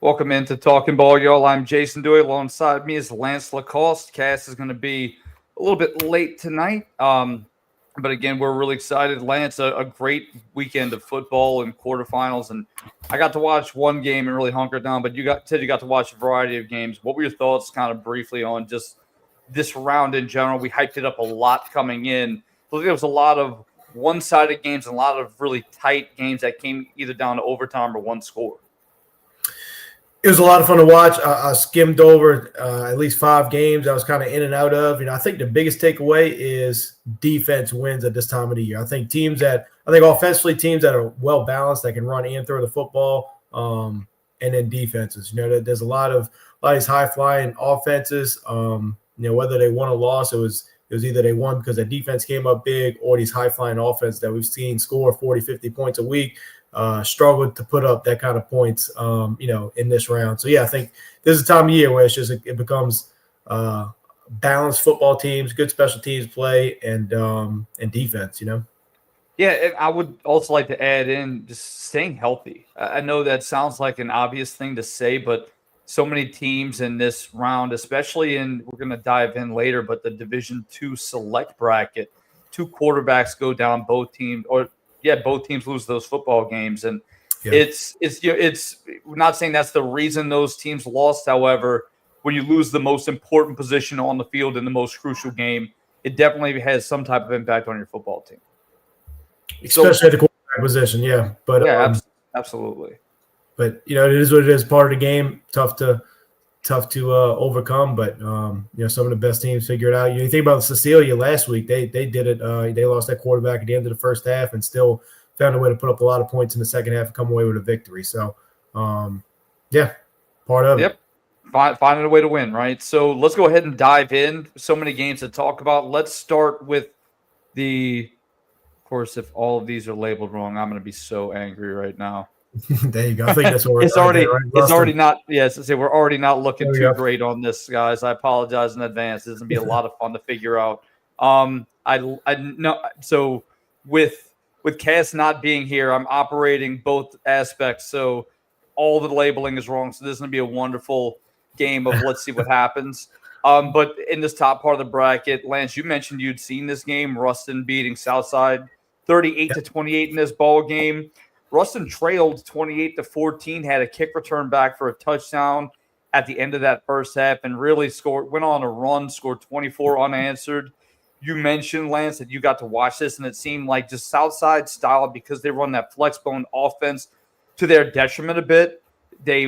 Welcome into Talking Ball, y'all. I'm Jason Doyle. Alongside me is Lance Lacoste. Cass is going to be a little bit late tonight. But again, we're really excited. Lance, a great weekend of football and quarterfinals. And I got to watch one game and really hunker down, but said you got to watch a variety of games. What were your thoughts kind of briefly on just this round in general? We hyped it up a lot coming in. I think there was a lot of one-sided games and a lot of really tight games that came either down to overtime or one score. It was a lot of fun to watch. I skimmed over at least 5 games I was kind of in and out of. I think the biggest takeaway is defense wins at this time of the year. I think offensively teams that are well balanced, that can run and throw the football, and then defenses. There's a lot of these high flying offenses. Whether they won or lost, it was either they won because the defense came up big, or these high flying offense that we've seen score 40, 50 points a week. Struggled to put up that kind of points, in this round. So, yeah, I think this is a time of year where it becomes balanced football teams, good special teams play, and defense, Yeah, and I would also like to add in just staying healthy. I know that sounds like an obvious thing to say, but so many teams in this round, especially we're going to dive in later, but the Division II select bracket, 2 quarterbacks go down, both teams lose those football games, and it's we're not saying that's the reason those teams lost. However, when you lose the most important position on the field in the most crucial game, it definitely has some type of impact on your football team, especially at the quarterback position. Yeah, but absolutely. But it is what it is. Part of the game, tough to overcome. But some of the best teams figure it out. You think about Cecilia last week; they did it. They lost that quarterback at the end of the first half, and still found a way to put up a lot of points in the second half and come away with a victory. So, part of it. Finding a way to win, right? So let's go ahead and dive in. So many games to talk about. Let's start with of course, if all of these are labeled wrong, I'm going to be so angry right now. There you go. I think that's what it's already not. Yes, we're already not looking too great on this, guys. I apologize in advance. This is gonna be a lot of fun to figure out. I know. So with Cass not being here, I'm operating both aspects. So all the labeling is wrong. So this is gonna be a wonderful game of let's see what happens. But in this top part of the bracket, Lance, you mentioned you'd seen this game. Ruston beating Southside 38-28 in this ball game. Ruston trailed 28-14, had a kick return back for a touchdown at the end of that first half, and really went on a run, scored 24 unanswered. You mentioned, Lance, that you got to watch this, and it seemed like just Southside style, because they run that flex bone offense to their detriment a bit. They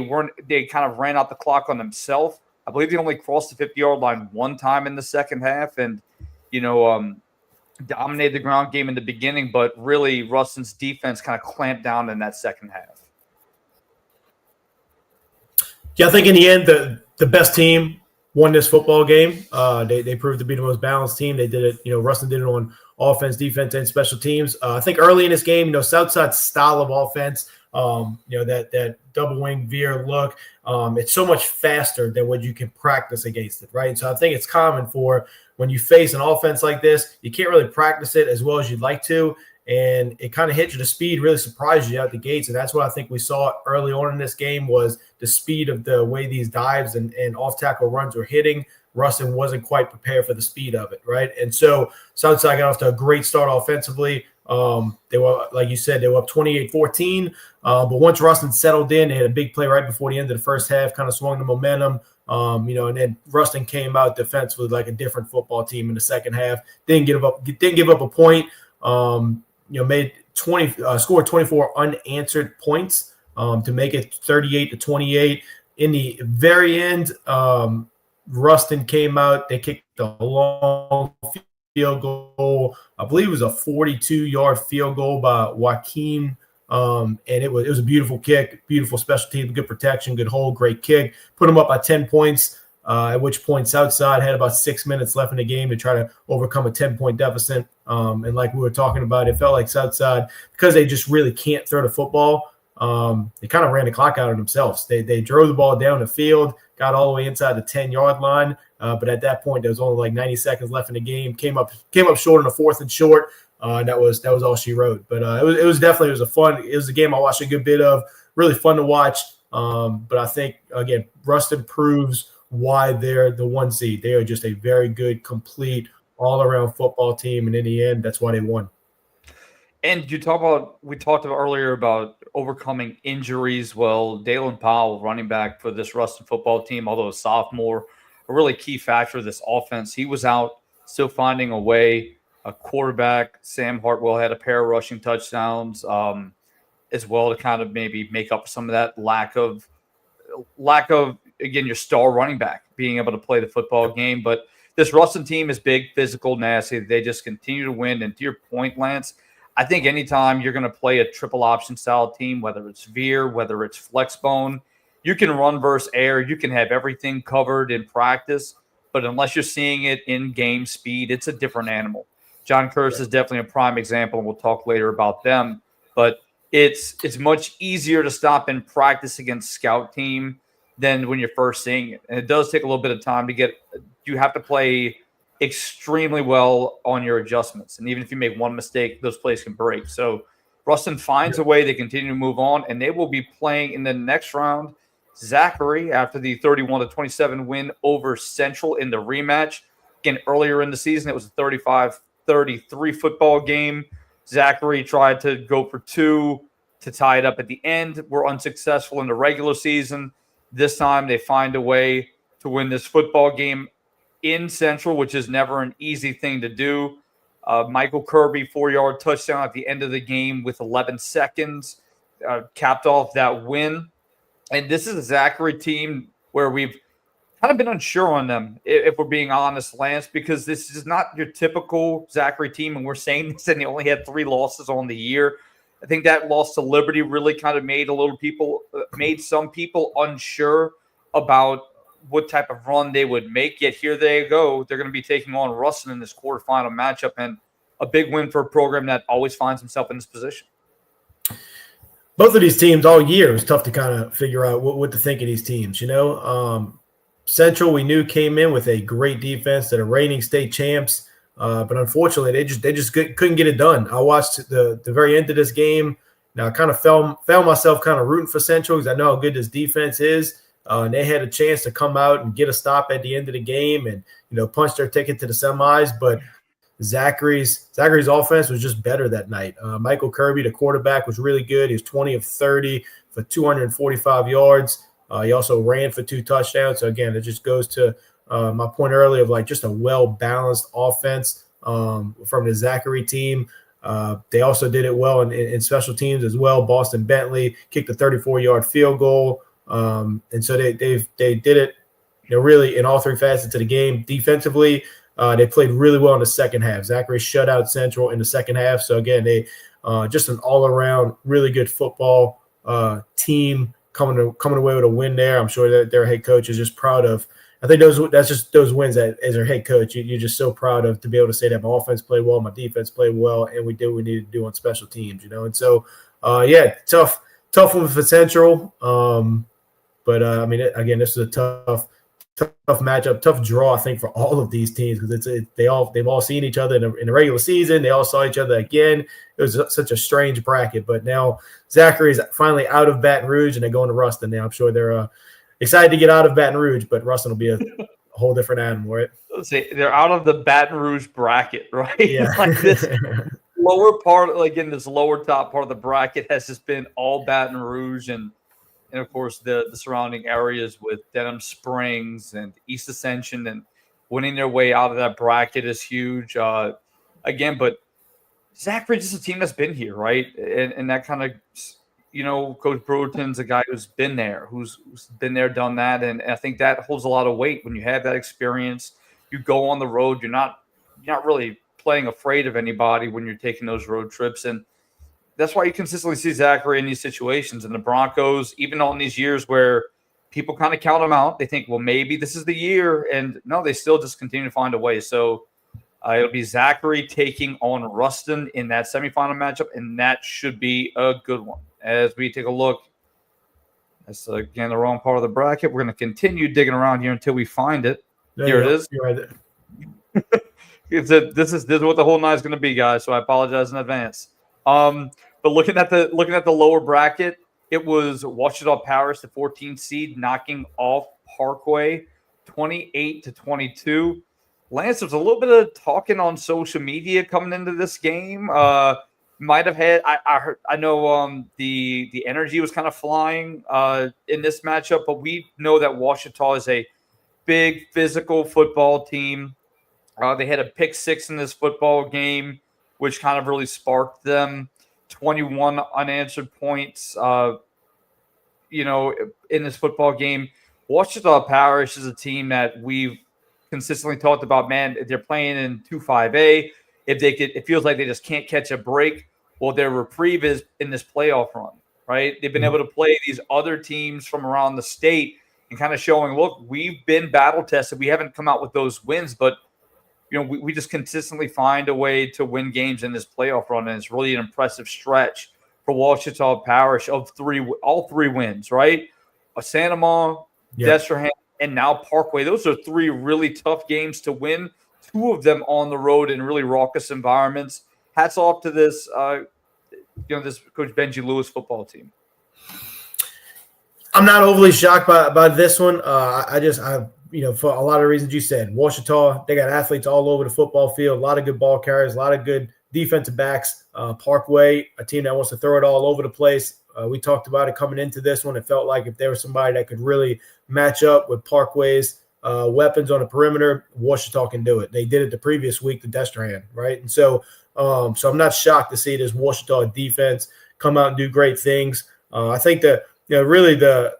kind of ran out the clock on themselves. I believe they only crossed the 50-yard line one time in the second half, and dominated the ground game in the beginning, but really Ruston's defense kind of clamped down in that second half. Yeah, I think in the end, the best team won this football game. They proved to be the most balanced team. They did it, Ruston did it on offense, defense, and special teams. I think early in this game, Southside's style of offense, that double wing veer look, it's so much faster than what you can practice against it, right? So I think it's common for when you face an offense like this, you can't really practice it as well as you'd like to, and it kind of hits you. The speed really surprised you out the gates, and that's what I think we saw early on in this game was the speed of the way these dives and off-tackle runs were hitting. Ruston wasn't quite prepared for the speed of it, right? And so Southside got off to a great start offensively. They were, like you said, they were up 28-14. But once Ruston settled in, they had a big play right before the end of the first half, kind of swung the momentum. And then Ruston came out defensively like a different football team in the second half. Didn't give up a point. Scored 24 unanswered points to make it 38-28. In the very end, Ruston came out. They kicked a long field goal. I believe it was a 42-yard field goal by Joaquin. And it was a beautiful kick, beautiful special team, good protection, good hold, great kick. Put them up by 10 points, at which point Southside had about 6 minutes left in the game to try to overcome a 10-point deficit. And like we were talking about, it felt like Southside, because they just really can't throw the football, they kind of ran the clock out of themselves. They drove the ball down the field, got all the way inside the 10-yard line. But at that point, there was only like 90 seconds left in the game. Came up short on a 4th and short. That was all she wrote. But it was a game I watched a good bit of. Really fun to watch. But I think, again, Ruston proves why they're the 1 seed. They are just a very good, complete, all-around football team. And in the end, that's why they won. And we talked about earlier about overcoming injuries. Well, Dalen Powell, running back for this Ruston football team, although a sophomore, a really key factor of this offense. He was out, still finding a way. A quarterback, Sam Hartwell, had a pair of rushing touchdowns as well to kind of maybe make up some of that lack of again, your star running back being able to play the football game. But this Ruston team is big, physical, nasty. They just continue to win. And to your point, Lance, I think anytime you're going to play a triple option style team, whether it's veer, whether it's flex bone, you can run versus air. You can have everything covered in practice. But unless you're seeing it in game speed, it's a different animal. John Curtis is definitely a prime example, and we'll talk later about them. But it's much easier to stop in practice against scout team than when you're first seeing it. And it does take a little bit of time to get – you have to play extremely well on your adjustments. And even if you make one mistake, those plays can break. So Ruston finds a way. They continue to move on, and they will be playing in the next round Zachary after the 31-27 win over Central in the rematch. Again, earlier in the season, it was a 35-33 football game. Zachary tried to go for 2 to tie it up at the end. Were unsuccessful in the regular season. This time they find a way to win this football game in Central, which is never an easy thing to do. Michael Kirby, 4-yard touchdown at the end of the game with 11 seconds, capped off that win. And this is a Zachary team where we've kind of been unsure on them, if we're being honest, Lance, because this is not your typical Zachary team. And we're saying this, and they only had 3 losses on the year. I think that loss to Liberty really kind of made some people unsure about what type of run they would make. Yet here they go. They're going to be taking on Ruston in this quarterfinal matchup, and a big win for a program that always finds himself in this position. Both of these teams all year, it was tough to kind of figure out what to think of these teams. Central, we knew, came in with a great defense. That are reigning state champs. But unfortunately, they just couldn't get it done. I watched the very end of this game. Now I kind of found myself kind of rooting for Central because I know how good this defense is. And they had a chance to come out and get a stop at the end of the game and punch their ticket to the semis. But Zachary's offense was just better that night. Michael Kirby, the quarterback, was really good. He was 20 of 30 for 245 yards. He also ran for 2 touchdowns. So again, it just goes to my point earlier of like just a well-balanced offense from the Zachary team. They also did it well in special teams as well. Boston Bentley kicked a 34-yard field goal. And so they did it really in all 3 facets of the game. Defensively, they played really well in the second half. Zachary shut out Central in the second half. So again, they just an all-around really good football team coming away with a win there. I'm sure that their head coach is just proud of. I think that's just those wins that as their head coach, you're just so proud of to be able to say that my offense played well, my defense played well, and we did what we needed to do on special teams, And so, tough one for Central. But again, this is a tough matchup, tough draw, I think, for all of these teams because they've all seen each other in the regular season. They all saw each other again. It was such a strange bracket. But now Zachary is finally out of Baton Rouge, and they're going to Ruston now. I'm sure they're excited to get out of Baton Rouge, but Ruston will be a whole different animal, right? Let's see, they're out of the Baton Rouge bracket, right? Yeah. Like this lower part, like in this lower top part of the bracket, has just been all Baton Rouge and of course the surrounding areas with Denham Springs and East Ascension, and winning their way out of that bracket is huge. Again, but Zachary is just a team that's been here, right? And that kind of, Coach Brewerton's a guy who's been there, done that. And I think that holds a lot of weight when you have that experience. You go on the road, you're not really playing afraid of anybody when you're taking those road trips. And that's why you consistently see Zachary in these situations. And the Broncos, even on these years where people kind of count them out, they think, well, maybe this is the year. And no, they still just continue to find a way. So it'll be Zachary taking on Ruston in that semifinal matchup, and that should be a good one. As we take a look, that's again the wrong part of the bracket. We're going to continue digging around here until we find it. Here it is. You're right there. This is what the whole night is going to be, guys. So I apologize in advance. But looking at the lower bracket, it was Ouachita Parish, the 14th seed, knocking off Parkway 28-22. Lance, there's a little bit of talking on social media coming into this game. Might have had I know the energy was kind of flying in this matchup, but we know that Ouachita is a big physical football team. They had a pick six in this football game, which kind of really sparked them. 21 unanswered points, in this football game. Ouachita Parish is a team that we've consistently talked about. Man, they're playing in 2-5A. It feels like they just can't catch a break. Well, their reprieve is in this playoff run, right? They've been able to play these other teams from around the state and kind of showing, look, we've been battle tested. We haven't come out with those wins, but we just consistently find a way to win games in this playoff run, and it's really an impressive stretch for Ouachita Parish of all three wins, right? Santa Ma, Destrehan, and now Parkway. Those are three really tough games to win, two of them on the road in really raucous environments. Hats off to this, this Coach Benji Lewis football team. I'm not overly shocked by this one. For a lot of reasons you said, Ouachita, they got athletes all over the football field, a lot of good ball carriers, a lot of good defensive backs. Parkway, a team that wants to throw it all over the place. We talked about it coming into this one. It felt like if there was somebody that could really match up with Parkway's weapons on the perimeter, Ouachita can do it. They did it the previous week to Destrehan, right? And so I'm not shocked to see this Ouachita defense come out and do great things. I think that really the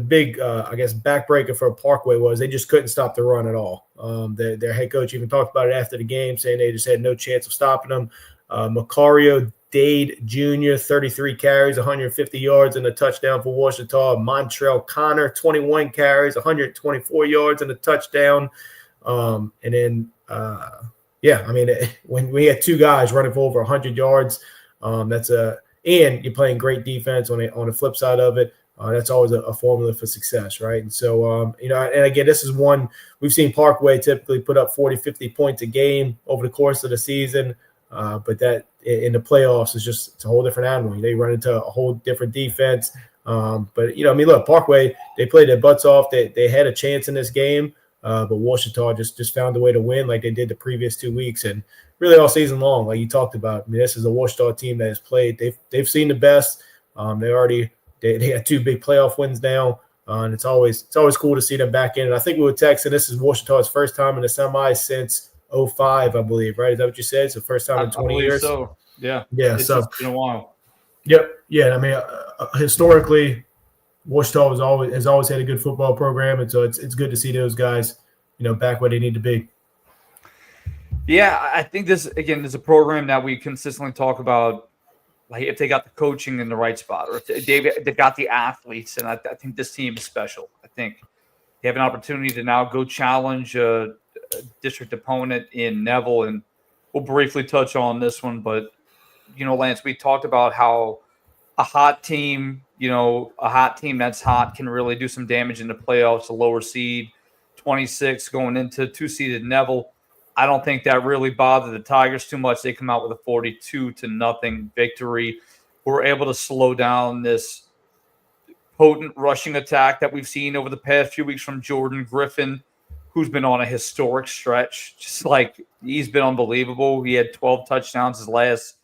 big backbreaker for Parkway was they just couldn't stop the run at all. Their head coach even talked about it after the game, saying they just had no chance of stopping them. Macario Dade Jr., 33 carries, 150 yards, and a touchdown for Ouachita. Montrell Connor, 21 carries, 124 yards, and a touchdown. When we had two guys running for over 100 yards, and you're playing great defense on the flip side of it. That's always a formula for success, right? And so, and again, this is one we've seen Parkway typically put up 40, 50 points a game over the course of the season. But that in the playoffs it's a whole different animal. They run into a whole different defense. Look, Parkway, they played their butts off. They had a chance in this game, but Ouachita just found a way to win like they did the previous 2 weeks and really all season long, like you talked about. I mean, this is a Ouachita team that has played. They've seen the best. They got two big playoff wins now, and it's always cool to see them back in. And I think we were texting. This is Ouachita's first time in the semis since 2005, I believe, right? Is that what you said? It's the first time in 20 years. So yeah. It's been a while. Yep. Yeah. I mean, historically, Ouachita has always had a good football program, and so it's good to see those guys, back where they need to be. Yeah, I think this again is a program that we consistently talk about. Like if they got the coaching in the right spot, or if they got the athletes, and I think this team is special. I think they have an opportunity to now go challenge a district opponent in Neville, and we'll briefly touch on this one. But Lance, we talked about how a hot team that's hot can really do some damage in the playoffs. A lower seed, 26 going into 2-seeded Neville. I don't think that really bothered the Tigers too much. They come out with a 42-0 victory. We're able to slow down this potent rushing attack that we've seen over the past few weeks from Jordan Griffin, who's been on a historic stretch. Just like he's been unbelievable. He had 12 touchdowns his last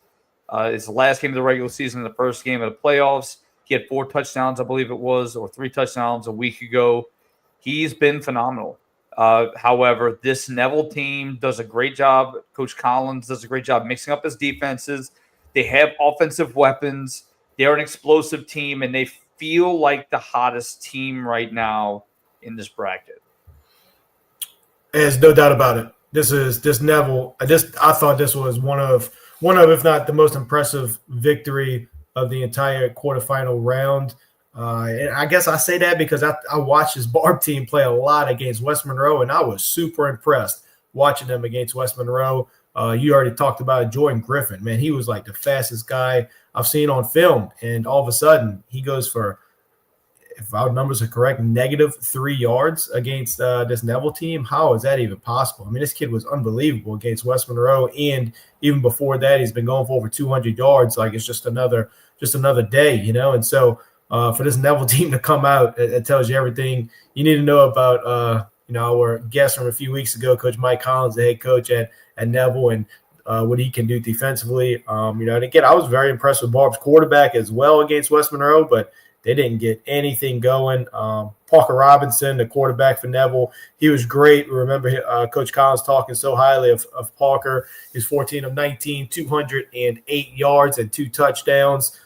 game of the regular season and the first game of the playoffs. He had 4 touchdowns, I believe it was, or 3 touchdowns a week ago. He's been phenomenal. However, this Neville team does a great job. Coach Collins does a great job mixing up his defenses. They have offensive weapons. They're an explosive team, and they feel like the hottest team right now in this bracket. There's no doubt about it. This Neville. I thought this was one of, if not the most impressive victory of the entire quarterfinal round. And I guess I say that because I watched this Barb team play a lot against West Monroe, and I was super impressed watching them against West Monroe. You already talked about Jordan Griffin. Man, he was like the fastest guy I've seen on film, and all of a sudden he goes for, if our numbers are correct, -3 yards against this Neville team. How is that even possible? I mean, this kid was unbelievable against West Monroe, and even before that, he's been going for over 200 yards. Like it's just another day, And so for this Neville team to come out, it tells you everything you need to know about our guest from a few weeks ago, Coach Mike Collins, the head coach at Neville, and what he can do defensively. And again, I was very impressed with Barb's quarterback as well against West Monroe, but they didn't get anything going. Parker Robinson, the quarterback for Neville, he was great. Remember Coach Collins talking so highly of Parker. He's 14 of 19, 208 yards and 2 touchdowns.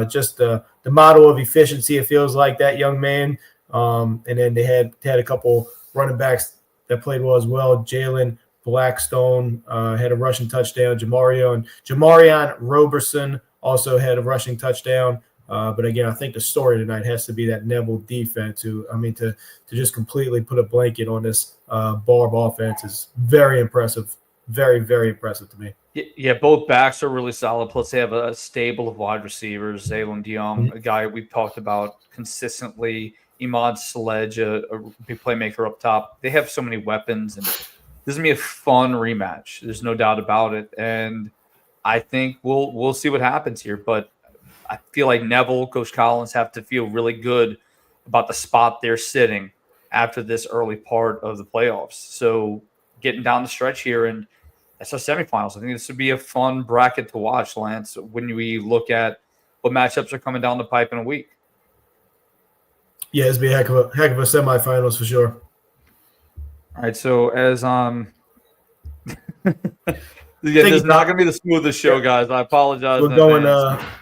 Just the model of efficiency, it feels like, that young man. And then they had a couple running backs that played well as well. Jalen Blackstone had a rushing touchdown. Jamarion Roberson also had a rushing touchdown. But again, I think the story tonight has to be that Neville defense, to just completely put a blanket on this Barb offense is very impressive. Very, very impressive to me. Yeah, both backs are really solid. Plus, they have a stable of wide receivers. Zaylon DeYoung, a guy we've talked about consistently. Imad Sledge, a big playmaker up top. They have so many weapons, and this is going to be a fun rematch. There's no doubt about it. And I think we'll see what happens here. But I feel like Neville, Coach Collins have to feel really good about the spot they're sitting after this early part of the playoffs. So getting down the stretch here, and that's our semifinals. I think this would be a fun bracket to watch, Lance, when we look at what matchups are coming down the pipe in a week. Yeah, it's be a heck of a semifinals for sure. All right, so as this is not going to be the smoothest show, guys. I apologize. We're going.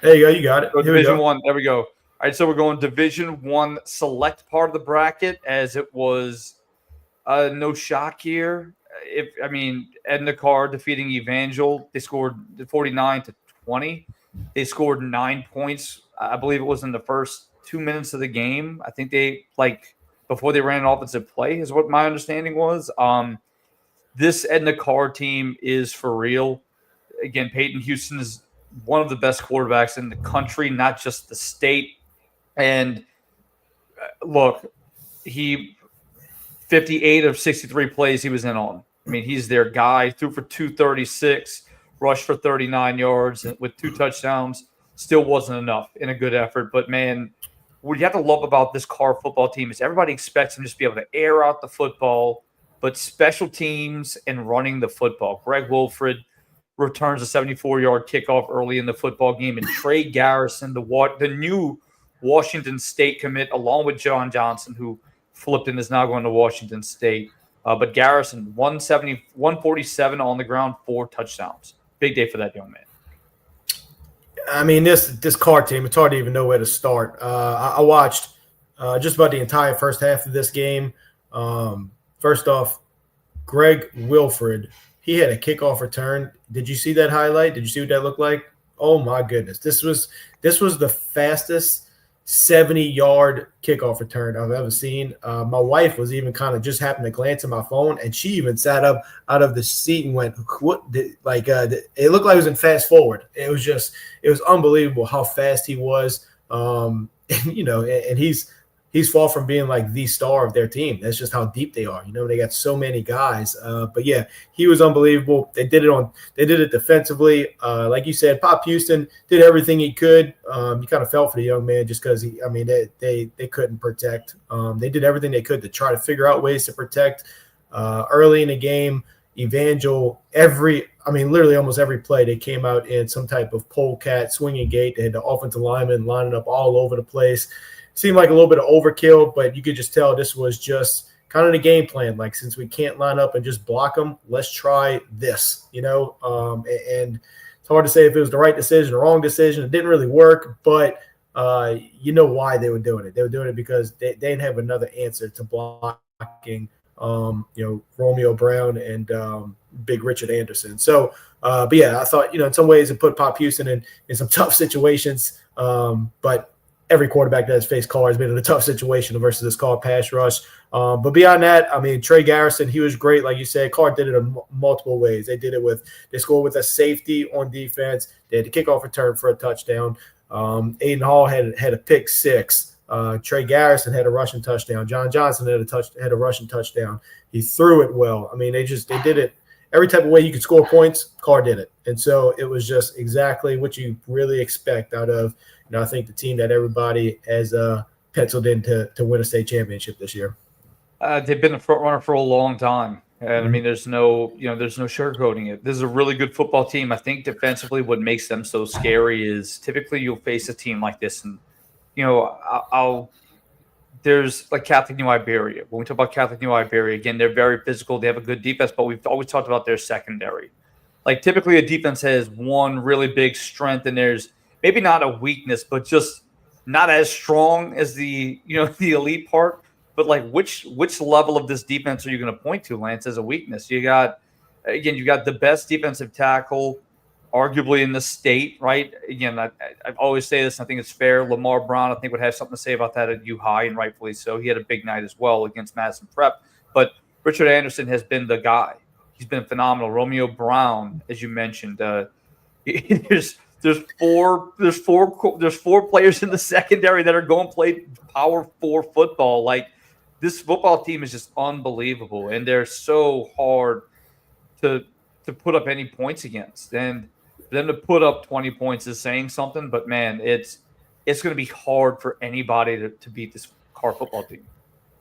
There you go. You got it. So Division 1. There we go. All right, so we're going Division 1 select part of the bracket, as it was no shock here. Edna Carr defeating Evangel. They scored 49-20. They scored 9 points. I believe it was in the first 2 minutes of the game. I think they before they ran an offensive play is what my understanding was. This Edna Carr team is for real. Again, Peyton Houston is one of the best quarterbacks in the country, not just the state. And look, 58 of 63 plays he was in on. He's their guy. Threw for 236, rushed for 39 yards with 2 touchdowns. Still wasn't enough in a good effort. But, man, what you have to love about this Carr football team is everybody expects him to just be able to air out the football, but special teams and running the football. Greg Wilfred returns a 74-yard kickoff early in the football game, and Trey Garrison, the new Washington State commit, along with John Johnson, who flipped and is now going to Washington State. But Garrison, 147 on the ground, 4 touchdowns. Big day for that young man. This Carr team, it's hard to even know where to start. I watched just about the entire first half of this game. First off, Greg Wilfred, he had a kickoff return. Did you see that highlight? Did you see what that looked like? Oh my goodness. This was the fastest 70-yard kickoff return I've ever seen. My wife was even kind of just happened to glance at my phone, and she even sat up out of the seat and went, "What?" It looked like it was in fast forward. It was unbelievable how fast he was. And he's far from being like the star of their team. That's just how deep they are. They got so many guys. But yeah, he was unbelievable. They did it defensively. Like you said, Pop Houston did everything he could. You kind of felt for the young man just because they couldn't protect. They did everything they could to try to figure out ways to protect. Early in the game, Evangel, literally almost every play, they came out in some type of polecat swinging gate. They had the offensive linemen lining up all over the place. Seemed like a little bit of overkill, but you could just tell this was just kind of the game plan. Like, since we can't line up and just block them, let's try this, and it's hard to say if it was the right decision or wrong decision. It didn't really work, but why they were doing it. They were doing it because they didn't have another answer to blocking, Romeo Brown and Big Richard Anderson. So, but yeah, I thought, in some ways it put Pop Houston in some tough situations, but every quarterback that has faced Carr has been in a tough situation versus this Carr pass rush. But beyond that, Trey Garrison, he was great. Like you said, Carr did it in multiple ways. They scored with a safety on defense. They had the kickoff return for a touchdown. Aiden Hall had a pick 6. Trey Garrison had a rushing touchdown. John Johnson had a rushing touchdown. He threw it well. They did it every type of way you could score points, Carr did it. And so it was just exactly what you really expect out of, I think the team that everybody has penciled in to win a state championship this year. They've been a front runner for a long time. And I mean, there's no sugarcoating it. This is a really good football team. I think defensively, what makes them so scary is typically you'll face a team like this, and there's like Catholic New Iberia. When we talk about Catholic New Iberia, again, they're very physical. They have a good defense, but we've always talked about their secondary. Like typically, a defense has one really big strength, and there's maybe not a weakness, but just not as strong as the the elite part. But like, which level of this defense are you going to point to, Lance, as a weakness? You got the best defensive tackle, arguably in the state, right? Again, I always say this. I think it's fair. Lamar Brown, I think, would have something to say about that at U High, and rightfully so. He had a big night as well against Madison Prep. But Richard Anderson has been the guy. He's been phenomenal. Romeo Brown, as you mentioned, there's four players in the secondary that are going to play Power 4 football. Like, this football team is just unbelievable, and they're so hard to put up any points against. And for them to put up 20 points is saying something, but man, it's going to be hard for anybody to beat this Carr football team.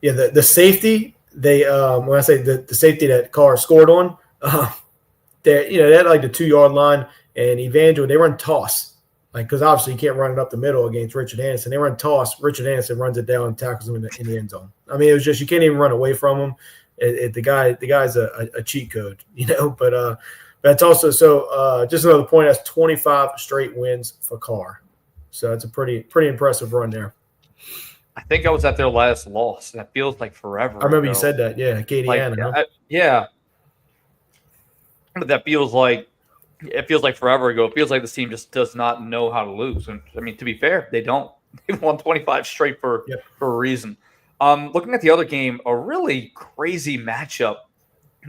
Yeah, the safety, they when I say the safety that Carr scored on, they had like the 2-yard line, and Evangel, they run toss. Like, because obviously you can't run it up the middle against Richard Anderson. They run toss. Richard Anderson runs it down and tackles him in the end zone. I mean, it was just, you can't even run away from him. The guy's a cheat code, But that's also just another point. That's 25 straight wins for Carr. So it's a pretty impressive run there. I think I was at their last loss. That feels like forever. I remember you said that. Yeah, Acadiana. Yeah, but that feels like. It feels like forever ago. It feels like this team just does not know how to lose. And I mean, to be fair, they don't. They've won 25 straight for a reason. Looking at the other game, a really crazy matchup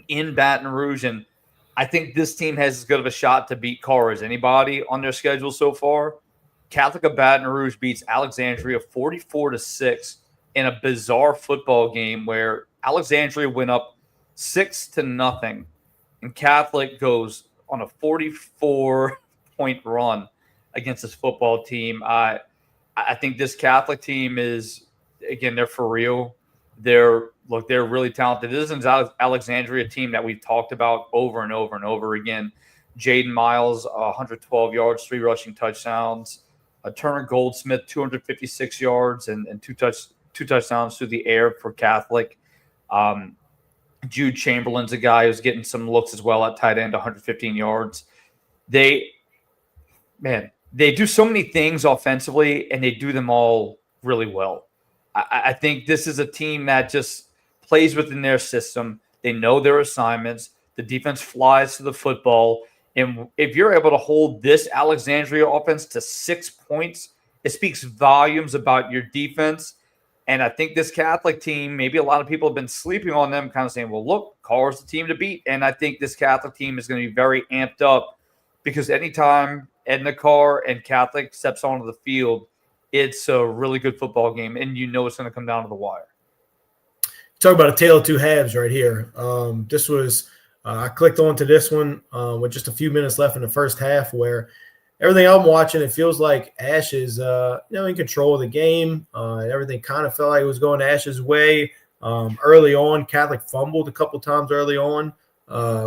in Baton Rouge, and I think this team has as good of a shot to beat Carr as anybody on their schedule so far. Catholic of Baton Rouge beats Alexandria 44-6 in a bizarre football game where Alexandria went up 6-0, and Catholic goes on a 44-point run against this football team. I think this Catholic team is, again, they're for real. They're really talented. This is an Alexandria team that we've talked about over and over and over again. Jaden Miles, 112 yards, 3 rushing touchdowns. Turner Goldsmith, 256 yards and two touchdowns through the air for Catholic. Jude Chamberlain's a guy who's getting some looks as well at tight end, 115 yards. They do so many things offensively, and they do them all really well. I think this is a team that just plays within their system. They know their assignments. The defense flies to the football. And if you're able to hold this Alexandria offense to 6 points, it speaks volumes about your defense. And I think this Catholic team, maybe a lot of people have been sleeping on them, kind of saying, well, look, Carr's the team to beat. And I think this Catholic team is going to be very amped up because anytime Edna Carr and Catholic steps onto the field, it's a really good football game. And it's going to come down to the wire. Talk about a tale of two halves right here. This was I clicked onto this one with just a few minutes left in the first half where everything I'm watching, it feels like Ash is, in control of the game. Everything kind of felt like it was going Ash's way. Early on, Catholic fumbled a couple times early on,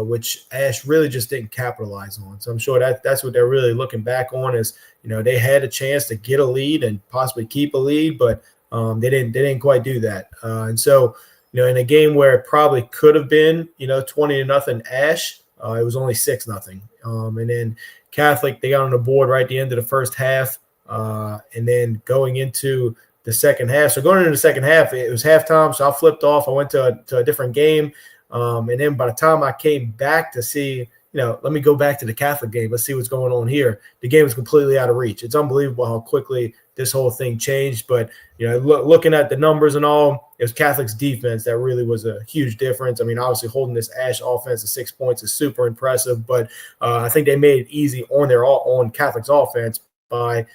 which Ash really just didn't capitalize on. So I'm sure that's what they're really looking back on is, they had a chance to get a lead and possibly keep a lead, but they didn't quite do that. And so, in a game where it probably could have been, 20-0 Ash, it was only 6-0. And then Catholic, they got on the board right at the end of the first half, and then going into the second half. So going into the second half, it was halftime, so I flipped off. I went to a different game, and then by the time I came back to see, let me go back to the Catholic game. Let's see what's going on here. The game was completely out of reach. It's unbelievable how quickly this whole thing changed. But, looking at the numbers and all, it was Catholic's defense that really was a huge difference. I mean, obviously holding this Ash offense to 6 points is super impressive, but I think they made it easy on Catholic's offense by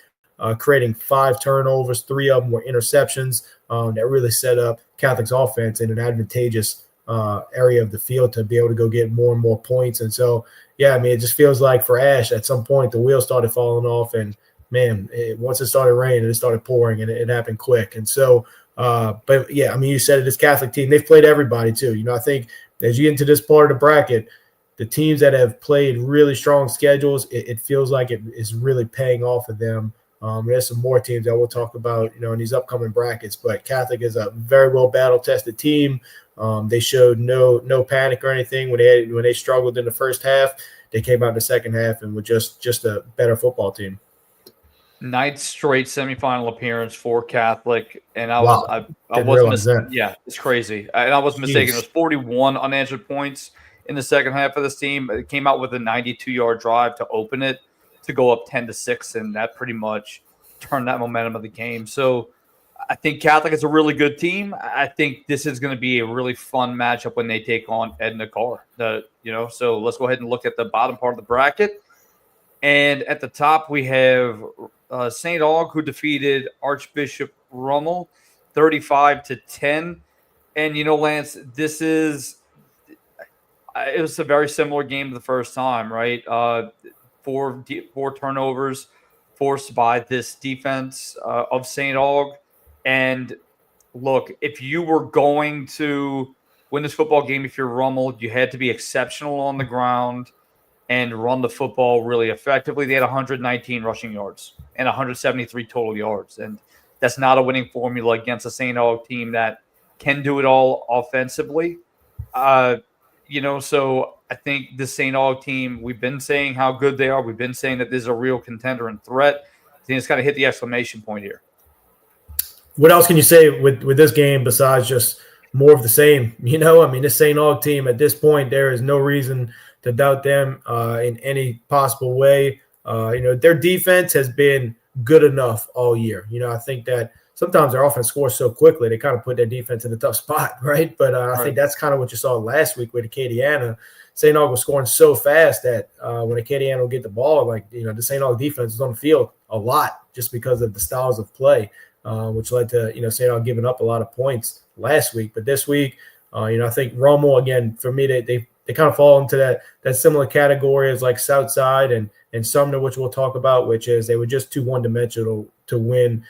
creating 5 turnovers. 3 of them were interceptions that really set up Catholic's offense in an advantageous area of the field to be able to go get more and more points. And so, yeah, I mean, it just feels like for Ash at some point the wheels started falling off, and man, once it started raining, it started pouring, and it happened quick. And so, but yeah, I mean, you said it, this Catholic team, they've played everybody too. You know, I think as you get into this part of the bracket, the teams that have played really strong schedules, it feels like it is really paying off of them. There's some more teams that we'll talk about, you know, in these upcoming brackets. But Catholic is a very well battle-tested team. They showed no panic or anything when they struggled in the first half. They came out in the second half and were just a better football team. 9th straight semifinal appearance for Catholic, and I Wow. was yeah, it's crazy. And I was mistaken. It was 41 unanswered points in the second half of this team. It came out with a 92-yard drive to open it, to go up 10-6, and that pretty much turned that momentum of the game. So I think Catholic is a really good team. I think this is going to be a really fun matchup when they take on Edna Carr. So let's go ahead and look at the bottom part of the bracket. And at the top, we have St. Aug, who defeated Archbishop Rummel 35-10. And, Lance, it was a very similar game to the first time, right? Four turnovers forced by this defense of St. Aug. And look, if you were going to win this football game, if you're Rummel, you had to be exceptional on the ground and run the football really effectively. They had 119 rushing yards and 173 total yards. And that's not a winning formula against a St. Aug team that can do it all offensively. So I think the St. Aug team, we've been saying how good they are. We've been saying that this is a real contender and threat. I think it's got to hit the exclamation point here. What else can you say with this game besides just more of the same? This St. Aug team at this point, there is no reason to doubt them in any possible way. Their defense has been good enough all year. I think that sometimes their offense scores so quickly, they kind of put their defense in a tough spot, right? But I think that's kind of what you saw last week with Acadiana. St. Aug was scoring so fast that when Acadiana would get the ball, the St. Aug defense was on the field a lot just because of the styles of play, which led to, St. Aug giving up a lot of points last week. But this week, I think Rummel, again, for me, they kind of fall into that similar category as like Southside and Sumner, which we'll talk about, which is they were just too one-dimensional to win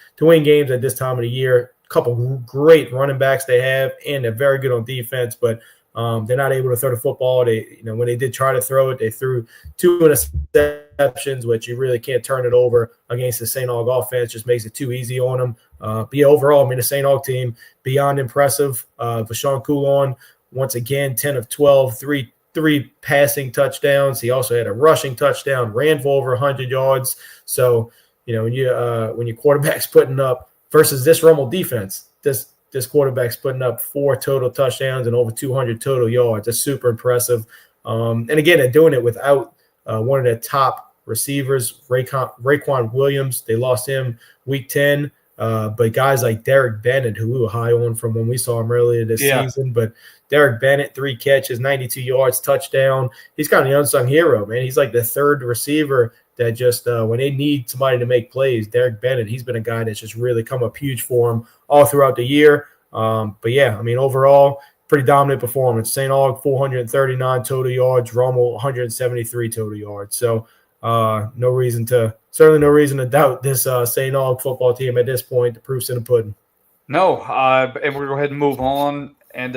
games at this time of the year. A couple great running backs they have, and they're very good on defense, but they're not able to throw the football. When they did try to throw it, they threw 2 interceptions, which you really can't turn it over against the St. Aug offense. Just makes it too easy on them. But yeah, overall, the St. Aug team, beyond impressive. Vashawn Coulon, once again, 10 of 12, three passing touchdowns. He also had a rushing touchdown, ran for over 100 yards. So, when your quarterback's putting up versus this Rummel defense, this quarterback's putting up 4 total touchdowns and over 200 total yards. That's super impressive. And again, they're doing it without one of their top receivers, Raekwon Williams. They lost him week 10. But guys like Derek Bennett, who we were high on from when we saw him earlier this season, but Derek Bennett, 3 catches, 92 yards, touchdown. He's kind of the unsung hero, man. He's like the third receiver that just when they need somebody to make plays, Derek Bennett, he's been a guy that's just really come up huge for him all throughout the year. But yeah, overall, pretty dominant performance. St. Aug, 439 total yards, Rummel, 173 total yards. So certainly no reason to doubt this St. Aug football team at this point. The proof's in the pudding. No, and we're going to go ahead and move on and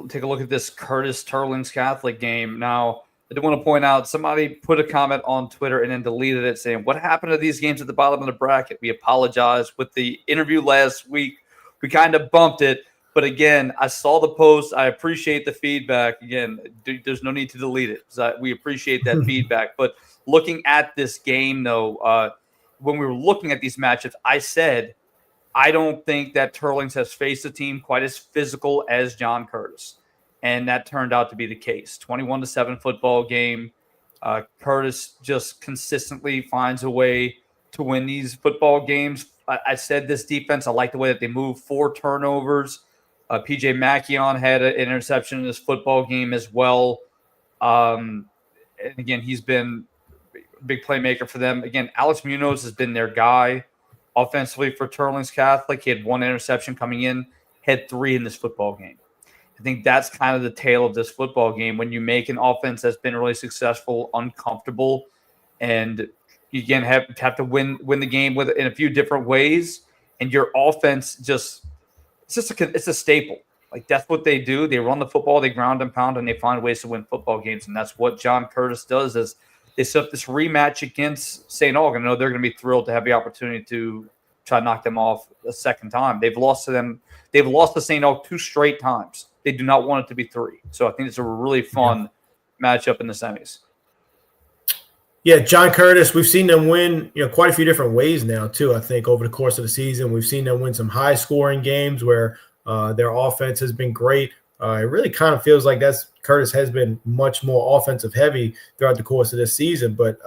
take a look at this Curtis Turlings Catholic game. Now, I do want to point out, somebody put a comment on Twitter and then deleted it saying, what happened to these games at the bottom of the bracket? We apologize. With the interview last week, we kind of bumped it. But again, I saw the post. I appreciate the feedback. Again, there's no need to delete it. We appreciate that feedback. But looking at this game, though, when we were looking at these matchups, I said, I don't think that Turlings has faced a team quite as physical as John Curtis. And that turned out to be the case. 21-7 football game. Curtis just consistently finds a way to win these football games. I said this defense, I like the way that they move. 4 turnovers. PJ Mackion had an interception in this football game as well. And again, he's been a big playmaker for them. Again, Alex Munoz has been their guy offensively for Turlings Catholic. He had 1 interception coming in, had 3 in this football game. I think that's kind of the tale of this football game. When you make an offense that's been really successful, uncomfortable, and you again have to win the game in a few different ways, and your offense it's a staple. Like that's what they do. They run the football, they ground and pound, and they find ways to win football games. And that's what John Curtis does. Is they set up this rematch against St. Aug. I know they're going to be thrilled to have the opportunity to try to knock them off a second time. They've lost to them. They've lost to St. Aug 2 straight times. They do not want it to be 3. So I think it's a really fun matchup in the semis. Yeah, John Curtis, we've seen them win, quite a few different ways now, too, I think, over the course of the season. We've seen them win some high-scoring games where their offense has been great. It really kind of feels like Curtis has been much more offensive-heavy throughout the course of this season. But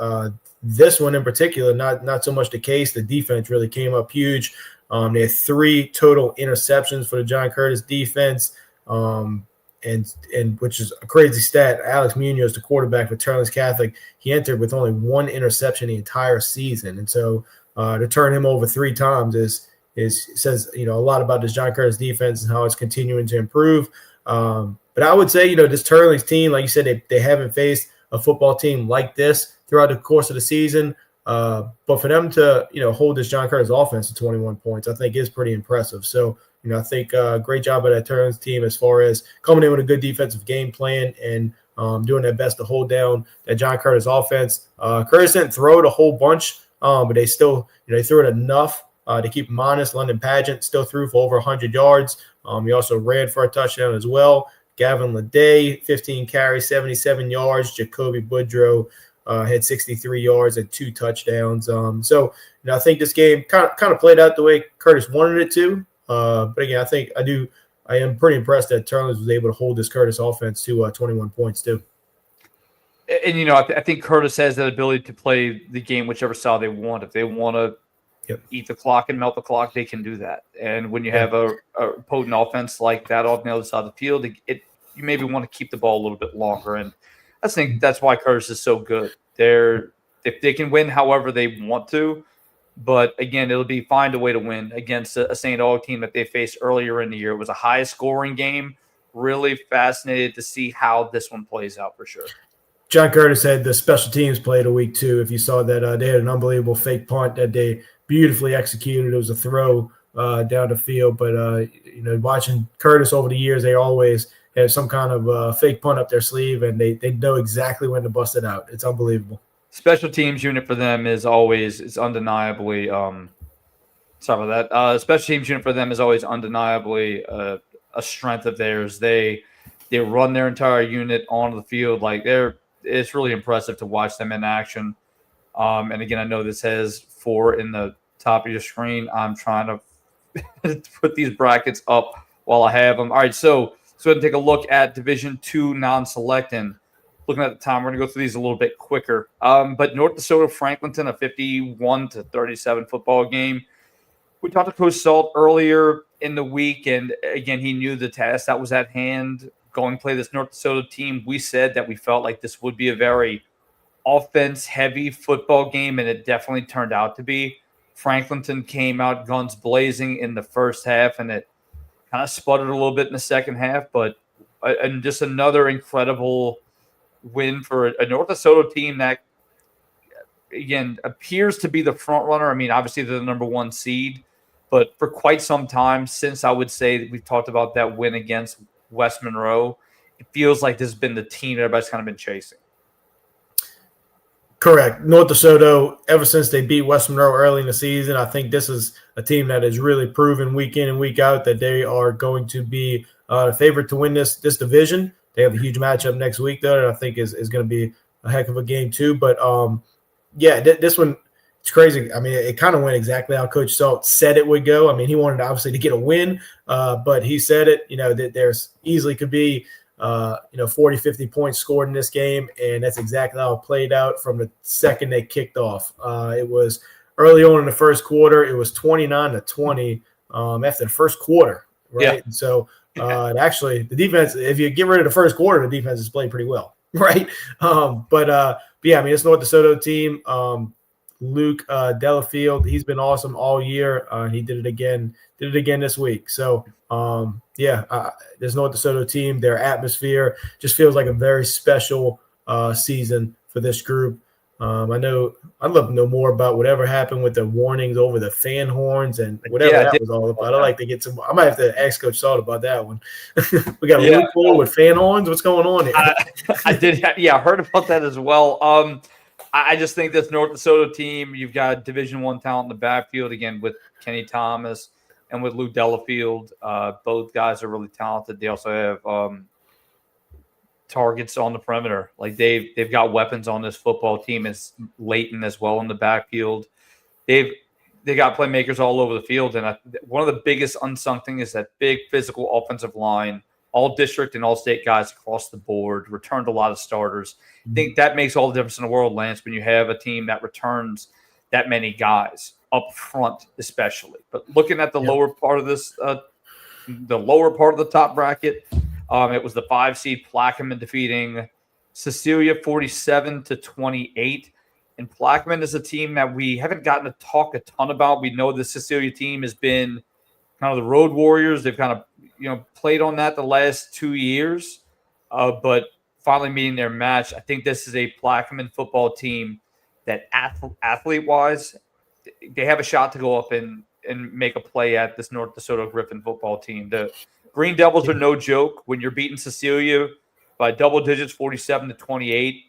this one in particular, not so much the case. The defense really came up huge. They had 3 total interceptions for the John Curtis defense. And which is a crazy stat. Alex Munoz, the quarterback for Turner's Catholic, he entered with only 1 interception the entire season. And so to turn him over 3 times says a lot about this John Curtis defense and how it's continuing to improve. But I would say this Turner's team, like you said, they haven't faced a football team like this throughout the course of the season. But for them to hold this John Curtis offense to 21 points, I think is pretty impressive. So. I think great job by that Turner's team as far as coming in with a good defensive game plan and doing their best to hold down that John Curtis offense. Curtis didn't throw it a whole bunch, but they still, they threw it enough to keep him honest. London Pageant still threw for over 100 yards. He also ran for a touchdown as well. Gavin Leday, 15 carries, 77 yards. Jacoby Boudreaux had 63 yards and 2 touchdowns. So I think this game kind of played out the way Curtis wanted it to. But again, I am pretty impressed that Turner was able to hold this Curtis offense to 21 points too. And I think Curtis has that ability to play the game whichever style they want. If they want to eat the clock and melt the clock, they can do that. And when you have a potent offense like that off the other side of the field, you maybe want to keep the ball a little bit longer. And I think that's why Curtis is so good. If they can win however they want to. But again, it'll be find a way to win against a St. Aug team that they faced earlier in the year. It was a high-scoring game. Really fascinated to see how this one plays out for sure. John Curtis had the special teams played a week too. If you saw that, they had an unbelievable fake punt that they beautifully executed. It was a throw down the field. But watching Curtis over the years, they always have some kind of fake punt up their sleeve, and they know exactly when to bust it out. It's unbelievable. Special teams unit for them is undeniably sorry about that. Special teams unit for them is always undeniably a strength of theirs. They run their entire unit onto the field it's really impressive to watch them in action. And again, I know this has 4 in the top of your screen. I'm trying to put these brackets up while I have them. All right, so let's go ahead and take a look at Division II non-select. And looking at the time, we're going to go through these a little bit quicker. But North DeSoto Franklinton, a 51-37 football game. We talked to Coach Salt earlier in the week, and again, he knew the task that was at hand. Going to play this North DeSoto team, we said that we felt like this would be a very offense-heavy football game, and it definitely turned out to be. Franklinton came out guns blazing in the first half, and it kind of sputtered a little bit in the second half, but and just another incredible win for a North DeSoto team that, again, appears to be the front runner. I mean, obviously they're the number 1 seed, but for quite some time since I would say that we've talked about that win against West Monroe, it feels like this has been the team that everybody's kind of been chasing. Correct. North DeSoto, ever since they beat West Monroe early in the season, I think this is a team that has really proven week in and week out that they are going to be a favorite to win this division. They have a huge matchup next week, though, that I think is going to be a heck of a game, too. But, this one, it's crazy. I mean, it kind of went exactly how Coach Salt said it would go. I mean, he wanted, obviously, to get a win, but he said it, that there's easily could be, 40, 50 points scored in this game, and that's exactly how it played out from the second they kicked off. It was early on in the first quarter. It was 29-20 after the first quarter, right? Yeah. And so – actually, the defense, if you get rid of the first quarter, the defense is played pretty well, right? But I mean, it's North DeSoto team. Luke Delafield. He's been awesome all year. He did it again this week. So there's no DeSoto team. Their atmosphere just feels like a very special season for this group. I know I'd love to know more about whatever happened with the warnings over the fan horns and whatever that was all about. I'd like to get some. I might have to ask Coach Salt about that one. We got a loophole with fan horns. What's going on here? I did. I heard about that as well. I just think this North DeSoto team, you've got Division I talent in the backfield again with Kenny Thomas and with Luke Delafield. Both guys are really talented. They also have targets on the perimeter. Like they've got weapons on this football team. It's Leighton as well in the backfield. They got playmakers all over the field. And one of the biggest unsung things is that big physical offensive line, all district and all state guys across the board, returned a lot of starters. I think that makes all the difference in the world, Lance, when you have a team that returns that many guys up front, especially. But looking at the lower part of this, the lower part of the top bracket, it was the 5 seed Plaquemine defeating Cecilia 47-28. And Plaquemine is a team that we haven't gotten to talk a ton about. We know the Cecilia team has been kind of the road warriors. They've kind of played on that the last 2 years, but finally meeting their match. I think this is a Plaquemine football team that athlete-wise, they have a shot to go up and make a play at this North DeSoto Griffin football team. The Green Devils are no joke. When you're beating Cecilia by double digits, 47-28,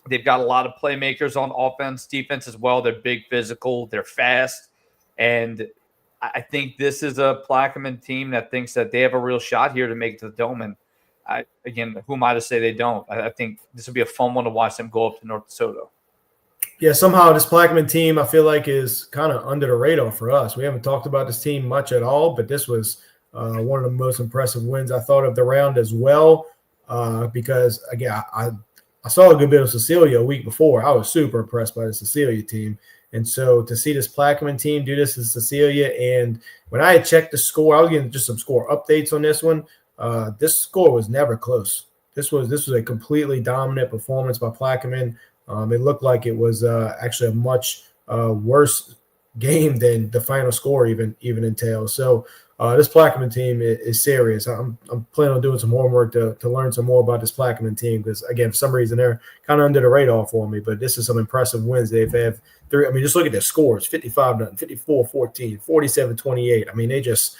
they've got a lot of playmakers on offense, defense as well. They're big, physical, they're fast, and I think this is a Plaquemine team that thinks that they have a real shot here to make it to the Dome. And again, who am I to say they don't? I think this will be a fun one to watch them go up to North DeSoto. Yeah, somehow this Plaquemine team, I feel like, is kind of under the radar for us. We haven't talked about this team much at all, but this was one of the most impressive wins I thought of the round as well, because, again, I saw a good bit of Cecilia a week before. I was super impressed by the Cecilia team. And so to see this Plaquemine team do this in Cecilia, and when I had checked the score, I was getting just some score updates on this one. This score was never close. This was a completely dominant performance by Plaquemine. It looked like it was actually a much worse game than the final score even entails. So this Plaquemine team is serious. I'm planning on doing some homework to learn some more about this Plaquemine team because, again, for some reason they're kind of under the radar for me. But this is some impressive wins they've had. Just look at their scores: 55-0, 54-14, 47-28. I mean, it's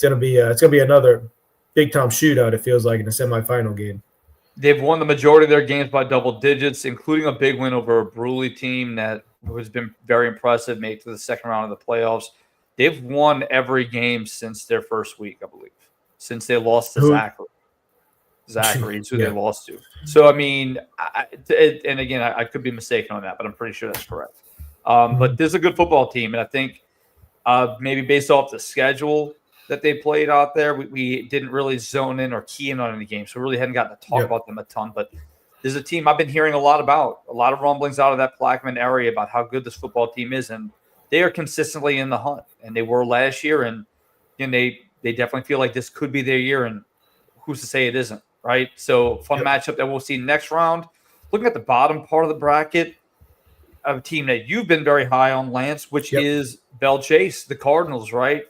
gonna be another big time shootout. It feels like in the semifinal game. They've won the majority of their games by double digits, including a big win over a Bruley team that has been very impressive, made it to the second round of the playoffs. They've won every game since their first week, I believe, since they lost to Zachary. Zachary is who they lost to. So, I mean, and again, I could be mistaken on that, but I'm pretty sure that's correct. But this is a good football team, and I think maybe based off the schedule that they played out there, we didn't really zone in or key in on any games, so we really hadn't gotten to talk about them a ton. But there's a team I've been hearing a lot about, a lot of rumblings out of that Plaquemine area about how good this football team is, and they are consistently in the hunt, and they were last year, and they definitely feel like this could be their year, and who's to say it isn't, right? So fun matchup that we'll see next round. Looking at the bottom part of the bracket, a team that you've been very high on, Lance, which is Belle Chase, the Cardinals, right?